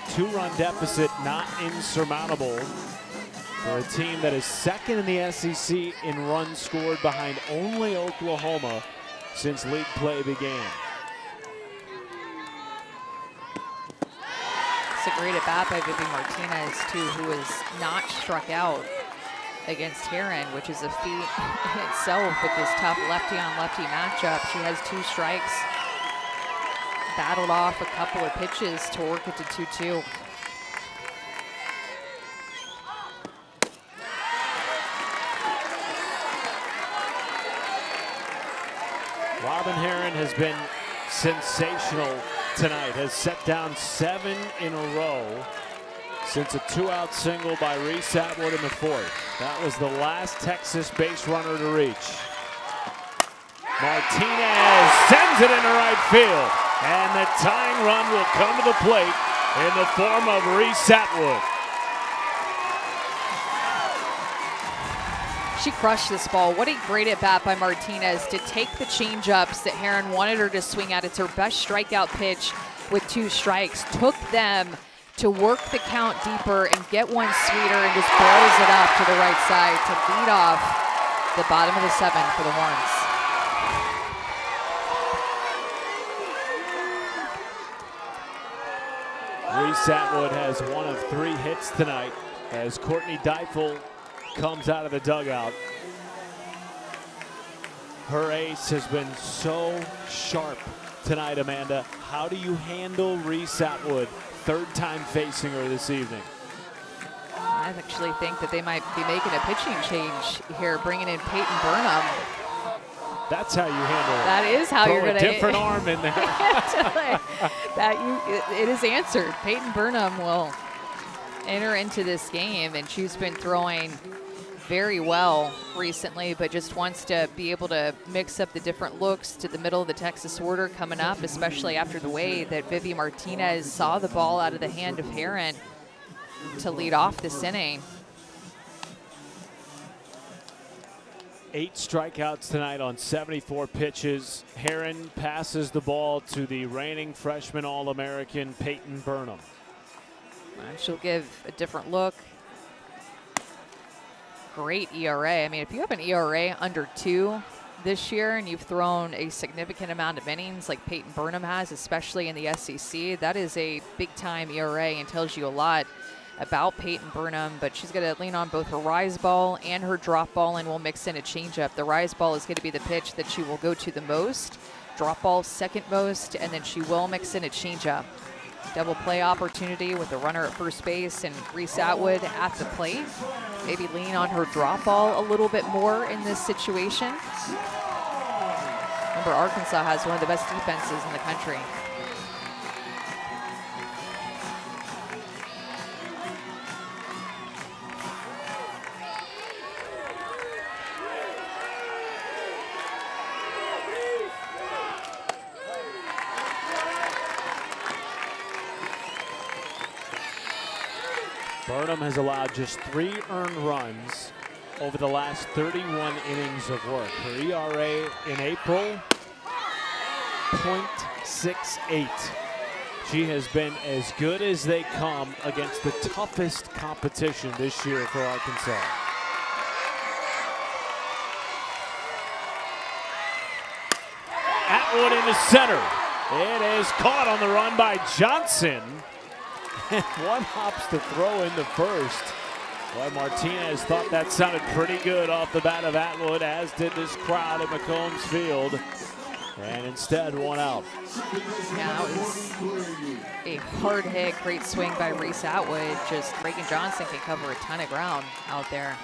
2-run deficit not insurmountable for a team that is second in the SEC in runs scored behind only Oklahoma since league play began. It's a great at-bat by Vivi Martinez, too, who has not struck out against Heron, which is a feat in itself with this tough lefty-on-lefty matchup. She has 2 strikes, battled off a couple of pitches to work it to 2-2. Robin Heron has been sensational tonight, has set down 7 in a row since a 2-out single by Reese Atwood in the 4th. That was the last Texas base runner to reach. Martinez sends it into right field, and the tying run will come to the plate in the form of Reese Atwood. She crushed this ball. What a great at-bat by Martinez to take the change-ups that Heron wanted her to swing at. It's her best strikeout pitch with 2 strikes. Took them to work the count deeper and get one sweeter and just barrels it up to the right side to lead off the bottom of the 7th for the Horns. Reese Atwood has 1 of 3 hits tonight as Courtney Deifel comes out of the dugout. Her ace has been so sharp tonight, Amanda. How do you handle Reese Atwood, 3rd time facing her this evening? I actually think that they might be making a pitching change here, bringing in Peyton Burnham. That's how you handle it. That is how Throw you're going a to different arm in there. it is answered. Peyton Burnham will enter into this game, and she's been throwing very well recently, but just wants to be able to mix up the different looks to the middle of the Texas order coming up, especially after the way that Vivi Martinez saw the ball out of the hand of Heron to lead off this inning. 8 strikeouts tonight on 74 pitches. Heron passes the ball to the reigning freshman All-American Peyton Burnham. And she'll give a different look. Great ERA. I mean, if you have an ERA under 2 this year and you've thrown a significant amount of innings like Peyton Burnham has, especially in the SEC, that is a big-time ERA and tells you a lot about Peyton Burnham. But she's going to lean on both her rise ball and her drop ball, and will mix in a changeup. The rise ball is going to be the pitch that she will go to the most. Drop ball second most, and then she will mix in a changeup. Double play opportunity with the runner at first base and Reese Atwood at the plate. Maybe lean on her drop ball a little bit more in this situation. Remember, Arkansas has one of the best defenses in the country. Burnham has allowed just 3 earned runs over the last 31 innings of work. Her ERA in April, .68. She has been as good as they come against the toughest competition this year for Arkansas. Atwood into center. It is caught on the run by Johnson. And one hops to throw into first. Well, Martinez thought that sounded pretty good off the bat of Atwood, as did this crowd at McCombs Field. And instead, 1 out. Yeah, that was a hard hit, great swing by Reese Atwood. Just Reagan Johnson can cover a ton of ground out there.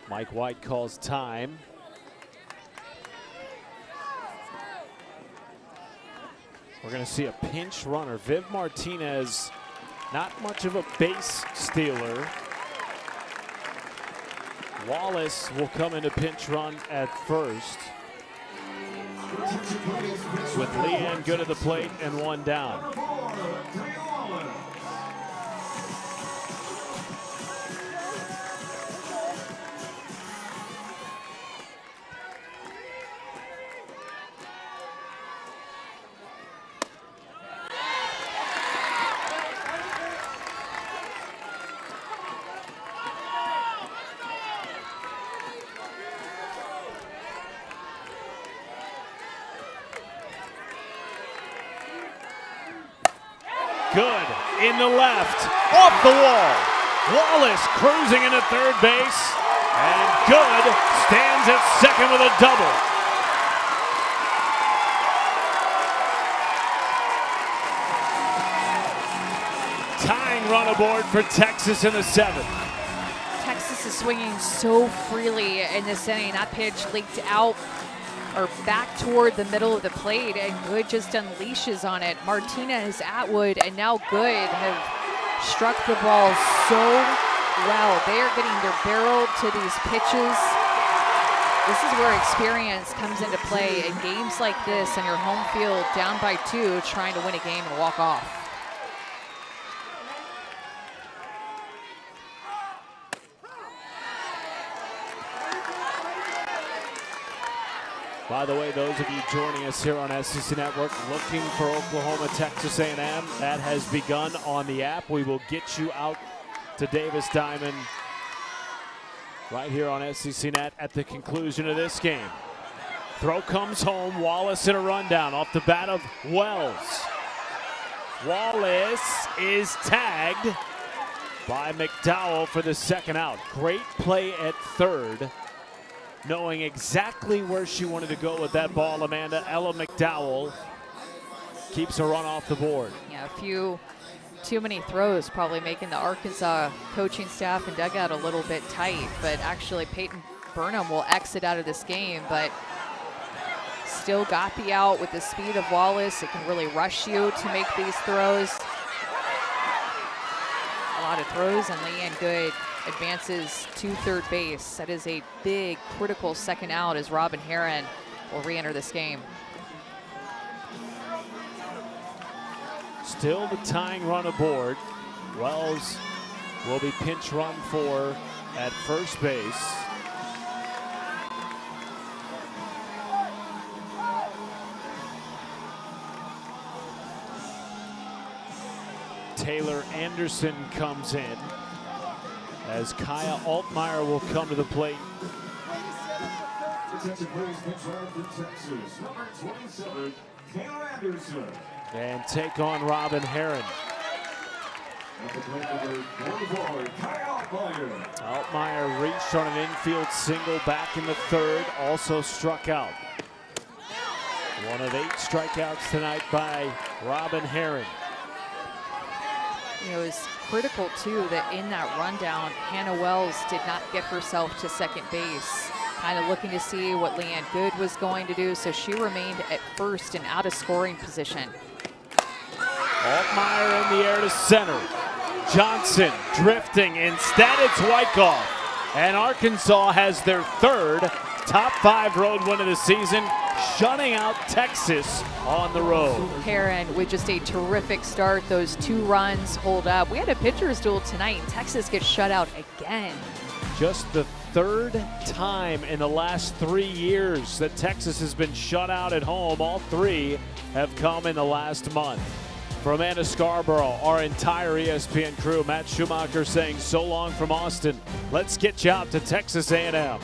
Mike White calls time. We're going to see a pinch runner. Viv Martinez, not much of a base stealer. Wallace will come into pinch run at first, with Leanne Good at the plate and one down. Good in the left, off the wall. Wallace cruising into third base, and Good stands at second with a double. Tying run aboard for Texas in the seventh. Texas is swinging so freely in this inning. That pitch leaked out or back toward the middle of the plate, and Good just unleashes on it. Martinez, Atwood, and now Good have struck the ball so well. They are getting their barrel to these pitches. This is where experience comes into play in games like this, on your home field, down by 2, trying to win a game and walk off. By the way, those of you joining us here on SEC Network looking for Oklahoma, Texas A&M, that has begun on the app. We will get you out to Davis Diamond right here on SEC Net at the conclusion of this game. Throw comes home. Wallace in a rundown off the bat of Wells. Wallace is tagged by McDowell for the second out. Great play at third, knowing exactly where she wanted to go with that ball. Amanda Ella McDowell keeps a run off the board. Yeah, a few too many throws, probably making the Arkansas coaching staff and dugout a little bit tight, but actually Peyton Burnham will exit out of this game, but still got the out with the speed of Wallace. It can really rush you to make these throws. A lot of throws, and Leanne Good advances to third base. That is a big, critical second out as Robin Herron will re-enter this game. Still the tying run aboard. Wells will be pinch run for at first base. Taylor Anderson comes in as Kaya Altmaier will come to the plate. And take on Robin Herron. Altmaier reached on an infield single back in the third, also struck out. One of 8 strikeouts tonight by Robin Herron. You know, it was critical too that in that rundown, Hannah Wells did not get herself to second base, kind of looking to see what Leanne Good was going to do, so she remained at first and out of scoring position. Altmaier in the air to center. Johnson drifting. Instead, it's Wyckoff. And Arkansas has their third top 5 road win of the season, shutting out Texas on the road. Herron with just a terrific start. Those 2 runs hold up. We had a pitcher's duel tonight, and Texas gets shut out again. Just the 3rd time in the last 3 years that Texas has been shut out at home. All 3 have come in the last month. For Amanda Scarborough, our entire ESPN crew, Matt Schumacher saying so long from Austin. Let's get you out to Texas A&M.